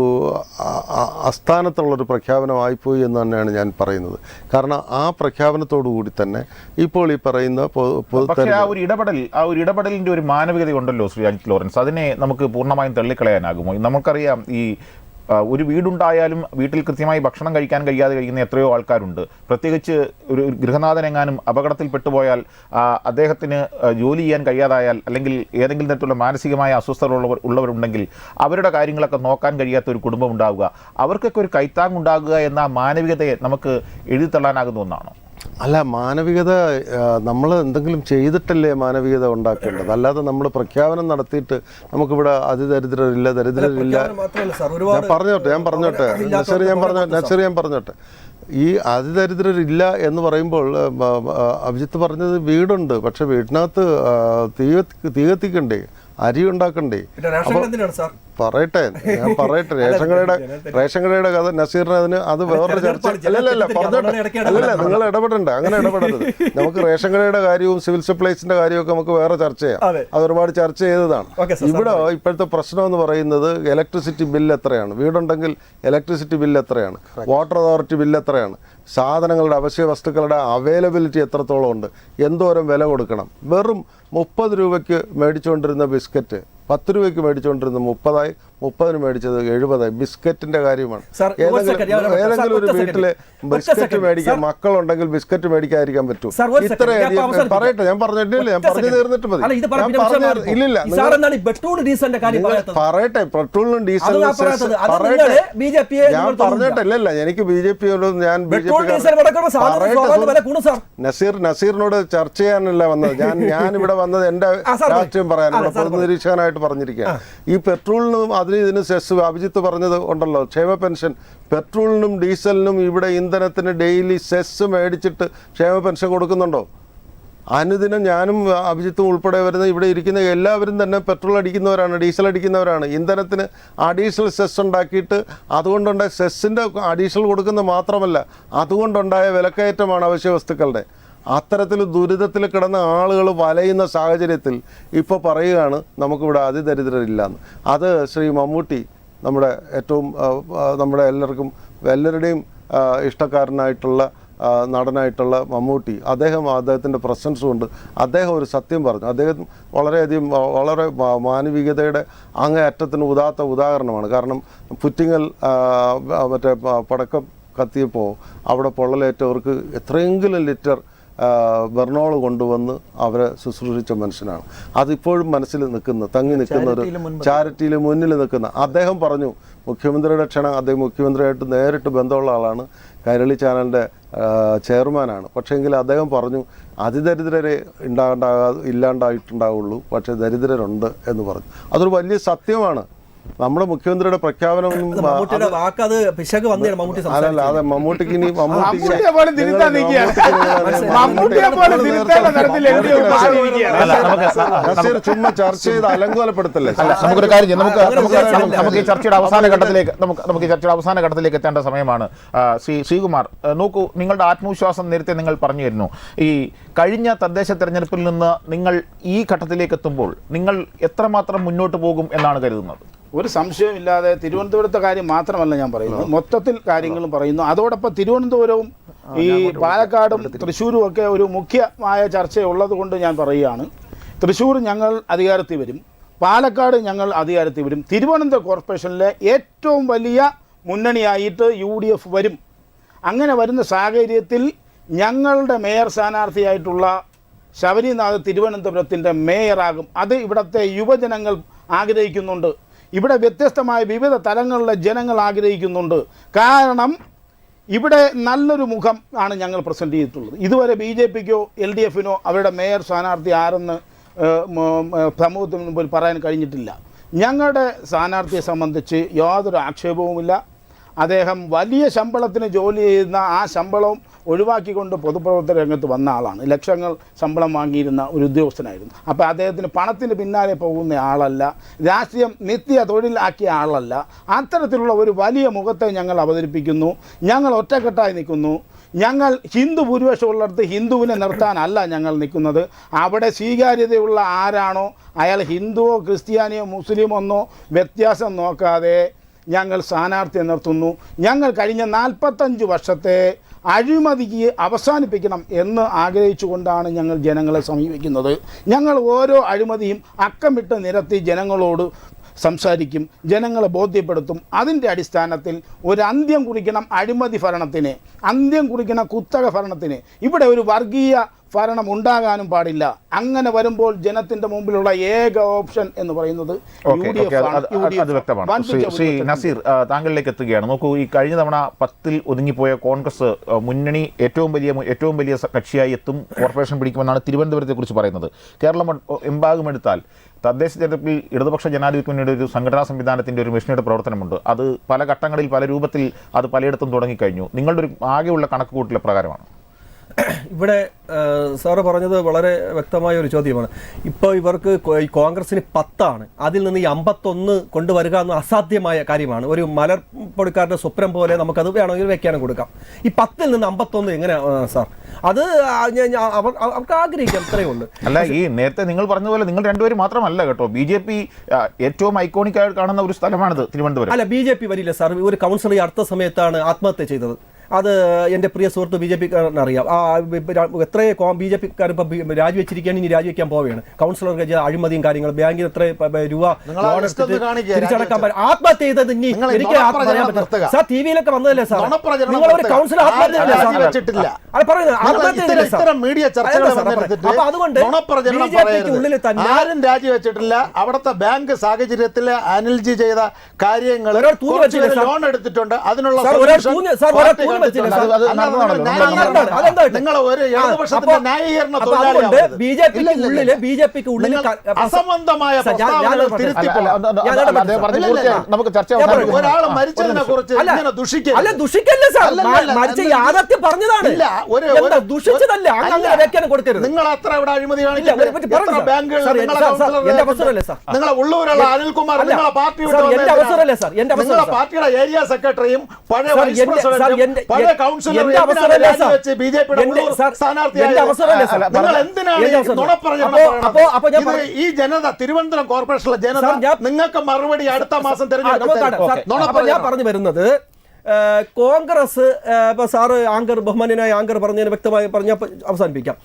അസ്ഥാനത്തുള്ളൊരു പ്രഖ്യാപനമായിപ്പോയി എന്ന് തന്നെയാണ് ഞാൻ പറയുന്നത്. കാരണം ആ പ്രഖ്യാപനത്തോടു കൂടി തന്നെ ഇപ്പോൾ ഈ പറയുന്ന ആ ഒരു ഇടപെടലിൻ്റെ ഒരു മാനവികത ഉണ്ടല്ലോ ശ്രീ അജിത് ലോറൻസ്, അതിനെ നമുക്ക് പൂർണ്ണമായും തള്ളിക്കളയാനാകുമോ? നമുക്കറിയാം ഈ ഒരു വീടുണ്ടായാലും വീട്ടിൽ കൃത്യമായി ഭക്ഷണം കഴിക്കാൻ കഴിയാതെ കഴിയുന്ന എത്രയോ ആൾക്കാരുണ്ട്. പ്രത്യേകിച്ച് ഒരു ഗൃഹനാഥനെങ്ങാനും അപകടത്തിൽ പെട്ടുപോയാൽ അദ്ദേഹത്തിന് ജോലി ചെയ്യാൻ കഴിയാതായാൽ അല്ലെങ്കിൽ ഏതെങ്കിലും തരത്തിലുള്ള മാനസികമായ അസ്വസ്ഥത ഉള്ളവരുണ്ടെങ്കിൽ അവരുടെ കാര്യങ്ങളൊക്കെ നോക്കാൻ കഴിയാത്ത ഒരു കുടുംബം ഉണ്ടാവുക, അവർക്കൊക്കെ ഒരു കൈത്താങ്ങുണ്ടാകുക എന്ന മാനവികതയെ നമുക്ക് എഴുതിത്തള്ളാനാകുന്ന ഒന്നാണോ? അല്ല, മാനവികത നമ്മൾ എന്തെങ്കിലും ചെയ്തിട്ടല്ലേ മാനവികത ഉണ്ടാക്കേണ്ടത്. അല്ലാതെ നമ്മൾ പ്രഖ്യാപനം നടത്തിയിട്ട് നമുക്കിവിടെ അതിദരിദ്രരില്ല ദരിദ്രരില്ല. ഞാൻ പറഞ്ഞോട്ടെ നസീർ ഞാൻ പറഞ്ഞോട്ടെ ഈ അതിദരിദ്രരില്ല എന്ന് പറയുമ്പോൾ അഭിജിത്ത് പറഞ്ഞത് വീടുണ്ട്, പക്ഷെ വീടിനകത്ത് തീ കത്തിക്കണ്ടേ, അരി ഉണ്ടാക്കണ്ടേ? പറയട്ടെ, ഞാൻ പറയട്ടെ. റേഷൻ കടയുടെ കഥ നസീറിന് അത് വേറൊരു ചർച്ച. അല്ലല്ല പറഞ്ഞോട്ടെ, അല്ലല്ല നിങ്ങൾ ഇടപെടണ്ട, അങ്ങനെ ഇടപെടരുത്. നമുക്ക് റേഷൻ കടയുടെ കാര്യവും സിവിൽ സപ്ലൈസിന്റെ കാര്യമൊക്കെ നമുക്ക് വേറെ ചർച്ച ചെയ്യാം. അത് ഒരുപാട് ചർച്ച ചെയ്തതാണ്. ഇവിടെ ഇപ്പോഴത്തെ പ്രശ്നം എന്ന് പറയുന്നത് ഇലക്ട്രിസിറ്റി ബില്ല് എത്രയാണ്, വീടുണ്ടെങ്കിൽ ഇലക്ട്രിസിറ്റി ബില്ല് എത്രയാണ്, വാട്ടർ അതോറിറ്റി ബില്ല് എത്രയാണ്, സാധനങ്ങളുടെ അവശ്യ വസ്തുക്കളുടെ അവൈലബിലിറ്റി എത്രത്തോളം ഉണ്ട്, എന്തോരം വില കൊടുക്കണം. വെറും 30 രൂപയ്ക്ക് മേടിച്ചുകൊണ്ടിരുന്ന ബിസ്ക്കറ്റ് 10 രൂപയ്ക്ക് മേടിച്ചുകൊണ്ടിരുന്ന 30 മേടിച്ചത് 70. ബിസ്ക്കറ്റിന്റെ കാര്യമാണ്. ഏതെങ്കിലും ഒരു വീട്ടില് ബിസ്ക്കറ്റ് മേടിക്കാൻ മക്കളുണ്ടെങ്കിൽ ബിസ്ക്കറ്റ് മേടിക്കാതിരിക്കാൻ പറ്റൂ? ഇത്രയധികം പറയട്ടെ, ഞാൻ പറഞ്ഞിട്ടില്ല, ഞാൻ പറഞ്ഞു തീർന്നിട്ട് മതി. ഇല്ലില്ല പറയട്ടെ, പെട്രോളിനും ഡീസലിനും ഞാൻ പറഞ്ഞിട്ട് ഇല്ലല്ല, എനിക്ക് BJPയോട് ഞാൻ നസീറിനോട് ചർച്ച ചെയ്യാനല്ല വന്നത്. ഞാൻ ഇവിടെ വന്നത് എന്റെ രാഷ്ട്രീയം പറയാൻ പ്രതിനിരീക്ഷകനായിട്ട് പറഞ്ഞിരിക്കുകയാണ്. ഈ പെട്രോളിനും ഇതിന് സെസ് അഭിജിത്ത് പറഞ്ഞത് ഉണ്ടല്ലോ, ക്ഷേമ പെൻഷൻ, പെട്രോളിനും ഡീസലിനും ഇവിടെ ഇന്ധനത്തിന് ഡെയിലി സെസ് മേടിച്ചിട്ട് ക്ഷേമ പെൻഷൻ കൊടുക്കുന്നുണ്ടോ? അനുദിനം ഞാനും അഭിജിത്തും ഉൾപ്പെടെ വരുന്ന ഇവിടെ ഇരിക്കുന്ന എല്ലാവരും തന്നെ പെട്രോൾ അടിക്കുന്നവരാണ്, ഡീസൽ അടിക്കുന്നവരാണ്. ഇന്ധനത്തിന് അഡീഷണൽ സെസ് ഉണ്ടാക്കിയിട്ട് അതുകൊണ്ടുണ്ടായ സെസ്സിൻ്റെ അഡീഷണൽ കൊടുക്കുന്നത് മാത്രമല്ല, അതുകൊണ്ടുണ്ടായ വിലക്കയറ്റമാണ് അവശ്യ വസ്തുക്കളുടെ. അത്തരത്തിൽ ദുരിതത്തിൽ കിടന്ന ആളുകൾ വലയുന്ന സാഹചര്യത്തിൽ ഇപ്പോൾ പറയുകയാണ് നമുക്കിവിടെ അതിദരിദ്രരില്ലാന്ന്. അത് ശ്രീ മമ്മൂട്ടി, നമ്മുടെ ഏറ്റവും നമ്മുടെ എല്ലാവരുടെയും ഇഷ്ടക്കാരനായിട്ടുള്ള നടനായിട്ടുള്ള മമ്മൂട്ടി, അദ്ദേഹത്തിൻ്റെ പ്രസൻസ് കൊണ്ട് അദ്ദേഹം ഒരു സത്യം പറഞ്ഞു. അദ്ദേഹം വളരെ മാനവികതയുടെ അങ്ങേയറ്റത്തിന് ഉദാഹരണമാണ്. കാരണം പുറ്റിങ്ങൽ മറ്റേ പടക്കം കത്തിയപ്പോൾ അവിടെ പൊള്ളലേറ്റവർക്ക് എത്രയെങ്കിലും ലിറ്റർ ബെർണോൾ കൊണ്ടുവന്ന് അവരെ ശുശ്രൂഷിച്ച മനുഷ്യനാണ്. അതിപ്പോഴും മനസ്സിൽ തങ്ങി നിൽക്കുന്ന ഒരു ചാരിറ്റിയിൽ മുന്നിൽ നിൽക്കുന്ന അദ്ദേഹം പറഞ്ഞു, മുഖ്യമന്ത്രിയുടെ ക്ഷണം, അദ്ദേഹം മുഖ്യമന്ത്രിയായിട്ട് നേരിട്ട് ബന്ധമുള്ള ആളാണ്, കൈരളി ചെയർമാനാണ്. പക്ഷേങ്കിൽ അദ്ദേഹം പറഞ്ഞു അതിദരിദ്രരെ ഇല്ലാണ്ടായിട്ടുണ്ടാവുള്ളൂ, പക്ഷേ ദരിദ്രരുണ്ട് എന്ന് പറഞ്ഞു. അതൊരു വലിയ സത്യമാണ്. നമ്മുടെ മുഖ്യമന്ത്രിയുടെ പ്രഖ്യാപനം അതല്ല, അതെ മമ്മൂട്ടിക്ക് ഇനി ചുമ്മാ ചർച്ച ചെയ്ത് അലങ്കോലപ്പെടുത്തല്ലേ. നമുക്കൊരു കാര്യം ചെയ്യാം, നമുക്ക് ഈ ചർച്ചയുടെ അവസാന ഘട്ടത്തിലേക്ക് എത്തേണ്ട സമയമാണ്. ശ്രീകുമാർ, നോക്കൂ, നിങ്ങളുടെ ആത്മവിശ്വാസം നേരത്തെ നിങ്ങൾ പറഞ്ഞു തരുന്നു. ഈ കഴിഞ്ഞ തദ്ദേശ തെരഞ്ഞെടുപ്പിൽ നിന്ന് നിങ്ങൾ ഈ ഘട്ടത്തിലേക്ക് എത്തുമ്പോൾ നിങ്ങൾ എത്രമാത്രം മുന്നോട്ട് പോകും എന്നാണ് കരുതുന്നത്? ഒരു സംശയമില്ലാതെ തിരുവനന്തപുരത്തെ കാര്യം മാത്രമല്ല ഞാൻ പറയുന്നത്, മൊത്തത്തിൽ കാര്യങ്ങളും പറയുന്നു. അതോടൊപ്പം തിരുവനന്തപുരവും ഈ പാലക്കാടും തൃശ്ശൂരും ഒക്കെ ഒരു മുഖ്യമായ ചർച്ചയുള്ളത് കൊണ്ട് ഞാൻ പറയുകയാണ്, തൃശ്ശൂർ ഞങ്ങൾ അധികാരത്തിൽ വരും, പാലക്കാട് ഞങ്ങൾ അധികാരത്തിൽ വരും, തിരുവനന്തപുരം കോർപ്പറേഷനിലെ ഏറ്റവും വലിയ മുന്നണിയായിട്ട് UDF വരും. അങ്ങനെ വരുന്ന സാഹചര്യത്തിൽ ഞങ്ങളുടെ മേയർ സ്ഥാനാർത്ഥിയായിട്ടുള്ള ശബരിനാഥ് തിരുവനന്തപുരത്തിൻ്റെ മേയറാകും. അത് ഇവിടുത്തെ യുവജനങ്ങൾ ആഗ്രഹിക്കുന്നുണ്ട്, ഇവിടെ വ്യത്യസ്തമായ വിവിധ തലങ്ങളിലെ ജനങ്ങൾ ആഗ്രഹിക്കുന്നുണ്ട്. കാരണം ഇവിടെ നല്ലൊരു മുഖം ആണ് ഞങ്ങൾ പ്രസൻറ്റ് ചെയ്തിട്ടുള്ളത്. ഇതുവരെ BJPക്കോ LDFനോ അവരുടെ മേയർ സ്ഥാനാർത്ഥി ആരെന്ന് സമൂഹത്തിന് മുമ്പിൽ പറയാൻ കഴിഞ്ഞിട്ടില്ല. ഞങ്ങളുടെ സ്ഥാനാർത്ഥിയെ സംബന്ധിച്ച് യാതൊരു ആക്ഷേപവുമില്ല. അദ്ദേഹം വലിയ ശമ്പളത്തിന് ജോലി ചെയ്യുന്ന ആ ശമ്പളവും ഒഴിവാക്കിക്കൊണ്ട് പൊതുപ്രവർത്തന രംഗത്ത് വന്ന ആളാണ്. ലക്ഷങ്ങൾ ശമ്പളം വാങ്ങിയിരുന്ന ഒരു ഉദ്യോഗസ്ഥനായിരുന്നു. അപ്പോൾ അദ്ദേഹത്തിന് പണത്തിന് പിന്നാലെ പോകുന്ന ആളല്ല, രാഷ്ട്രീയം നിത്യ തൊഴിലാക്കിയ ആളല്ല. അത്തരത്തിലുള്ള ഒരു വലിയ മുഖത്തെ ഞങ്ങൾ അവതരിപ്പിക്കുന്നു. ഞങ്ങൾ ഒറ്റക്കെട്ടായി നിൽക്കുന്നു. ഞങ്ങൾ ഹിന്ദു ഭൂരിപക്ഷമുള്ളിടത്ത് ഹിന്ദുവിനെ നിർത്താനല്ല ഞങ്ങൾ നിൽക്കുന്നത്. അവിടെ സ്വീകാര്യതയുള്ള ആരാണോ അയാൾ ഹിന്ദുവോ ക്രിസ്ത്യാനിയോ മുസ്ലിമോ എന്നോ വ്യത്യാസം നോക്കാതെ ഞങ്ങൾ സ്ഥാനാർത്ഥിയെ നിർത്തുന്നു. ഞങ്ങൾ കഴിഞ്ഞ 45 വർഷത്തെ അഴിമതിക്ക് അവസാനിപ്പിക്കണം എന്ന് ആഗ്രഹിച്ചുകൊണ്ടാണ് ഞങ്ങൾ ജനങ്ങളെ സമീപിക്കുന്നത്. ഞങ്ങൾ ഓരോ അഴിമതിയും അക്കമിട്ട് നിരത്തി ജനങ്ങളോട് സംസാരിക്കും, ജനങ്ങളെ ബോധ്യപ്പെടുത്തും. അതിൻ്റെ അടിസ്ഥാനത്തിൽ ഒരു അന്ത്യം കുറിക്കണം അഴിമതി ഭരണത്തിന്, അന്ത്യം കുറിക്കണം കുത്തക ഭരണത്തിന്. ഇവിടെ ഒരു വർഗീയ ഭരണം ഉണ്ടാകാനും പാടില്ല. അങ്ങനെ വരുമ്പോൾ ജനത്തിന്റെ മുമ്പിലുള്ള ഏക ഓപ്ഷൻ എന്ന് പറയുന്നത് അത് വ്യക്തമാണ്. ശ്രീ നസീർ, താങ്കളിലേക്ക് എത്തുകയാണ്. നോക്കൂ, ഈ കഴിഞ്ഞ തവണ 10-ൽ ഒതുങ്ങിപ്പോയ കോൺഗ്രസ് മുന്നണി ഏറ്റവും വലിയ കക്ഷിയായി എത്തും, കോർപ്പറേഷൻ പിടിക്കുമെന്നാണ് തിരുവനന്തപുരത്തെ കുറിച്ച് പറയുന്നത്. കേരളം എമ്പാകും എടുത്താൽ തദ്ദേശ തെരഞ്ഞെടുപ്പിൽ ഇടതുപക്ഷ ജനാധിപത്യ മുന്നണിയുടെ ഒരു സംഘടനാ സംവിധാനത്തിൻ്റെ ഒരു മെഷീനയുടെ പ്രവർത്തനമുണ്ട്. അത് പല ഘട്ടങ്ങളിൽ പല രൂപത്തിൽ അത് പലയിടത്തും തുടങ്ങിക്കഴിഞ്ഞു. നിങ്ങളുടെ ഒരു ആകെയുള്ള കണക്കുകൂട്ടൽ പ്രകാരമാണ്. ഇവിടെ സാറ് പറഞ്ഞത് വളരെ വ്യക്തമായ ഒരു ചോദ്യമാണ്. ഇപ്പോൾ ഇവർക്ക് കോൺഗ്രസിന് 10 അതിൽ നിന്ന് ഈ 51 കൊണ്ടുവരിക എന്ന അസാധ്യമായ കാര്യമാണ്. ഒരു മലർപ്പൊടിക്കാരുടെ സ്വപ്നം പോലെ നമുക്കത് വേണമെങ്കിൽ വ്യാഖ്യാനം കൊടുക്കാം. ഈ 10-ൽ നിന്ന് 51 എങ്ങനെ സാർ? അത് അവർക്ക് ആഗ്രഹിക്കാം, അത്രയേ ഉള്ളൂ. അല്ല, ഈ നേരത്തെ നിങ്ങൾ പറഞ്ഞതുപോലെ നിങ്ങൾ രണ്ടുപേരും മാത്രമല്ല കേട്ടോ, BJP ഏറ്റവും ഐക്കോണിക് ആയി കാണുന്ന ഒരു സ്ഥലമാണിത് തിരുവനന്തപുരം. അല്ല, BJP വരില്ല സാർ. ഒരു കൗൺസിലർ ഈ അടുത്ത സമയത്താണ് ആത്മഹത്യ ചെയ്തത്. അത് എൻ്റെ പ്രിയ സുഹൃത്ത് BJPക്കാരന് അറിയാം. എത്രയോ BJPക്കാർ ഇപ്പം രാജിവെച്ചിരിക്കുകയാണ്, ഇനി രാജിവെക്കാൻ പോവുകയാണ്. കൗൺസിലർക്ക് അഴിമതിയും കാര്യങ്ങളും, ബാങ്കിൽ എത്ര രൂപ ലോൺ എടുത്തിട്ട് തിരിച്ചടക്കാൻ ആത്മഹത്യ ചെയ്തത് ഇനി എനിക്ക് പറയാൻ പറ്റില്ല സാർ. TVയിലൊക്കെ വന്നതല്ലേ സാർ? നിങ്ങളൊരു കൗൺസിലർ ആത്മഹത്യ അപ്പൊ അതുകൊണ്ട് BJPക്ക് ഉള്ളിൽ തന്നെ ആരും രാജിവെച്ചിട്ടില്ല. അവിടുത്തെ ബാങ്ക് സാഹചര്യത്തിൽ അനിൽജി ചെയ്ത കാര്യങ്ങൾ ലോൺ എടുത്തിട്ടുണ്ട്. അതിനുള്ള പറ്റില്ല അത് സാർ. നടന്നതാണല്ലോ. നടന്നതാണ്. അതെന്താ നിങ്ങൾ ഒരു ഇടതുപക്ഷത്തിന്റെ ന്യായീകരണ തൊഴിലാളിയാവരുത്. അതുകൊണ്ട് ബിജെപിക്ക് ഉള്ളിൽ അസംബന്ധമായ പ്രസ്താവനകൾ തിരുത്തി നമുക്ക് ചർച്ച ഒരാൾ മരിച്ചതിനെ കുറിച്ച് ഇങ്ങനെ ദുഷിക്കരുത്. അല്ല ദുഷിക്കല്ലേ സാർ, അല്ലല്ല, മരിച്ച യാഥാർത്ഥ്യം പറഞ്ഞതാണ്. ഇല്ല, എന്താ ദുഷിച്ചതല്ല, അങ്ങനെ വ്യാഖ്യാനം കൊടുക്കരുത്. നിങ്ങൾ എത്ര ഇവിടെ അഴിമതി ഇല്ല, ഒരു പറ്റി പറഞ്ഞു സാർ. സാർ, എന്റെ അവസരമല്ലേ സാർ? നിങ്ങളെ ഉള്ളൂരുള്ള അനിൽകുമാർ അല്ല, നിങ്ങളെ പാർട്ടി സാർ, എന്റെ അവസരമല്ലേ സാർ? എന്റെ നിങ്ങളെ അവസരം പാർട്ടിയുടെ ഏരിയ സെക്രട്ടറിയും പഴയ സാർ, വൈസ് പ്രസിഡന്റും പഴയ കൗൺസിലറും എന്റെ അവസരമല്ലേ സാർ? ബിജെപിയുടെ എന്റെ സ്ഥാനാർത്ഥിയായ അവസരമല്ലേ സാർ? നിങ്ങൾ എന്തിനാണ് എന്റെ ഈ അവസരം. നുണപ്രചരണം അപ്പോ ഞാൻ പറയുന്നത്? ഈ ജനത, തിരുവനന്തപുരം കോർപ്പറേഷനിലെ ജനത സാർ, നിങ്ങൾക്ക് മറുപടി അടുത്ത മാസം ഞാൻ തെരഞ്ഞെടുക്കും. പറഞ്ഞു വരുന്നത് കോൺഗ്രസ് ഇപ്പോൾ സാറ് ബഹുമാന്യനായ ആങ്കർ പറഞ്ഞതിന് വ്യക്തമായി പറഞ്ഞപ്പോൾ അവസാനിപ്പിക്കാം.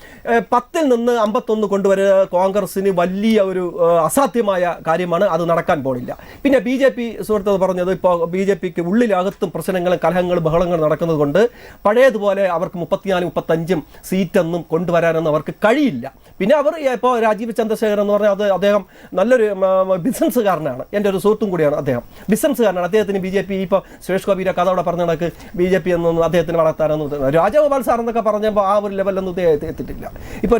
10 നിന്ന് 51 കൊണ്ടുവരുക കോൺഗ്രസിന് വലിയ ഒരു അസാധ്യമായ കാര്യമാണ്, അത് നടക്കാൻ പോണില്ല. പിന്നെ BJP സുഹൃത്ത് പറഞ്ഞത് ഇപ്പോൾ BJPക്ക് ഉള്ളിലകത്തും പ്രശ്നങ്ങളും കലഹങ്ങളും ബഹളങ്ങളും നടക്കുന്നത് കൊണ്ട് പഴയതുപോലെ അവർക്ക് 34-35 സീറ്റൊന്നും കൊണ്ടുവരാനൊന്നും അവർക്ക് കഴിയില്ല. പിന്നെ അവർ ഇപ്പോൾ രാജീവ് ചന്ദ്രശേഖരൻ എന്ന് പറഞ്ഞാൽ അദ്ദേഹം നല്ലൊരു ബിസിനസ്സുകാരനാണ്, എൻ്റെ ഒരു സുഹൃത്തും കൂടിയാണ് അദ്ദേഹം, ബിസിനസ്സുകാരനാണ്. അദ്ദേഹത്തിന് BJP ഇപ്പോൾ സുരേഷ് ഗോപിയുടെ അതവിടെ പറഞ്ഞ കണക്ക് BJP എന്നൊന്നും അദ്ദേഹത്തിന് വളർത്താനൊന്നും രാജഗോപാൽ സാർ എന്നൊക്കെ പറഞ്ഞപ്പോൾ ആ ഒരു ലെവലൊന്നും എത്തിയിട്ടില്ല. ഇപ്പോൾ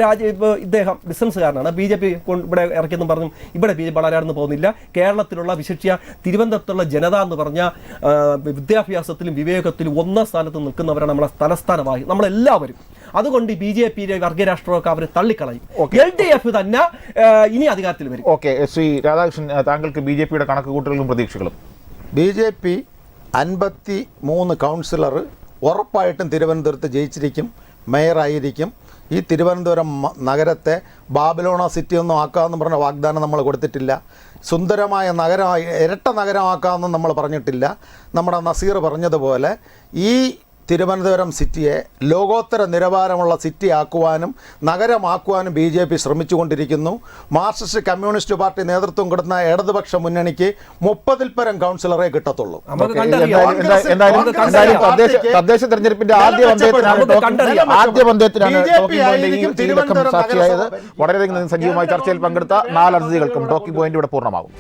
ഇദ്ദേഹം ബിസിനസ്സുകാരനാണ്, BJP ഇവിടെ ഇറക്കിയെന്നും പറഞ്ഞു ഇവിടെ BJP വളരാനൊന്നും പോകുന്നില്ല. കേരളത്തിലുള്ള വിശിഷ്യ തിരുവനന്തപുരത്തുള്ള ജനത എന്ന് പറഞ്ഞാൽ വിദ്യാഭ്യാസത്തിലും വിവേകത്തിലും ഒന്നാം സ്ഥാനത്ത് നിൽക്കുന്നവരാണ് നമ്മളെ തലസ്ഥാനമായി നമ്മളെല്ലാവരും. അതുകൊണ്ട് BJPയുടെ വർഗരാഷ്ട്രമൊക്കെ അവർ തള്ളിക്കളയും. LDF തന്നെ ഇനി അധികാരത്തിൽ വരും. ഓക്കെ, ശ്രീ രാധാകൃഷ്ണൻ, താങ്കൾക്ക് BJPയുടെ കണക്കുകൂട്ടലുകളും പ്രതീക്ഷകളും? BJP 53 കൗൺസിലർ ഉറപ്പായിട്ടും തിരുവനന്തപുരത്ത് ജയിച്ചിരിക്കും, മേയറായിരിക്കും. ഈ തിരുവനന്തപുരം നഗരത്തെ ബാബിലോണ സിറ്റി ഒന്നും ആക്കാമെന്ന് പറഞ്ഞ വാഗ്ദാനം നമ്മൾ കൊടുത്തിട്ടില്ല. സുന്ദരമായ നഗരമായി ഇരട്ട നഗരമാക്കാമെന്നും നമ്മൾ പറഞ്ഞിട്ടില്ല. നമ്മുടെ നസീർ പറഞ്ഞതുപോലെ ഈ തിരുവനന്തപുരം സിറ്റിയെ ലോകോത്തര നിലവാരമുള്ള സിറ്റി ആക്കുവാനും നഗരമാക്കുവാനും BJP ശ്രമിച്ചുകൊണ്ടിരിക്കുന്നു. മാർക്സിസ്റ്റ് കമ്മ്യൂണിസ്റ്റ് പാർട്ടി നേതൃത്വം കൊടുക്കുന്ന ഇടതുപക്ഷ മുന്നണിക്ക് 30-ൽ പരം കൗൺസിലറെ കിട്ടത്തുള്ളൂ. തദ്ദേശ തെരഞ്ഞെടുപ്പിന്റെ ആദ്യ പന്തയത്തിനാണ് സാക്ഷിയായത്. വളരെയധികം സജീവമായ ചർച്ചയിൽ പങ്കെടുത്ത 4 അതിഥികൾക്കും ടോക്കിംഗ് പോയിന്റ് ഇവിടെ പൂർണ്ണമാകും.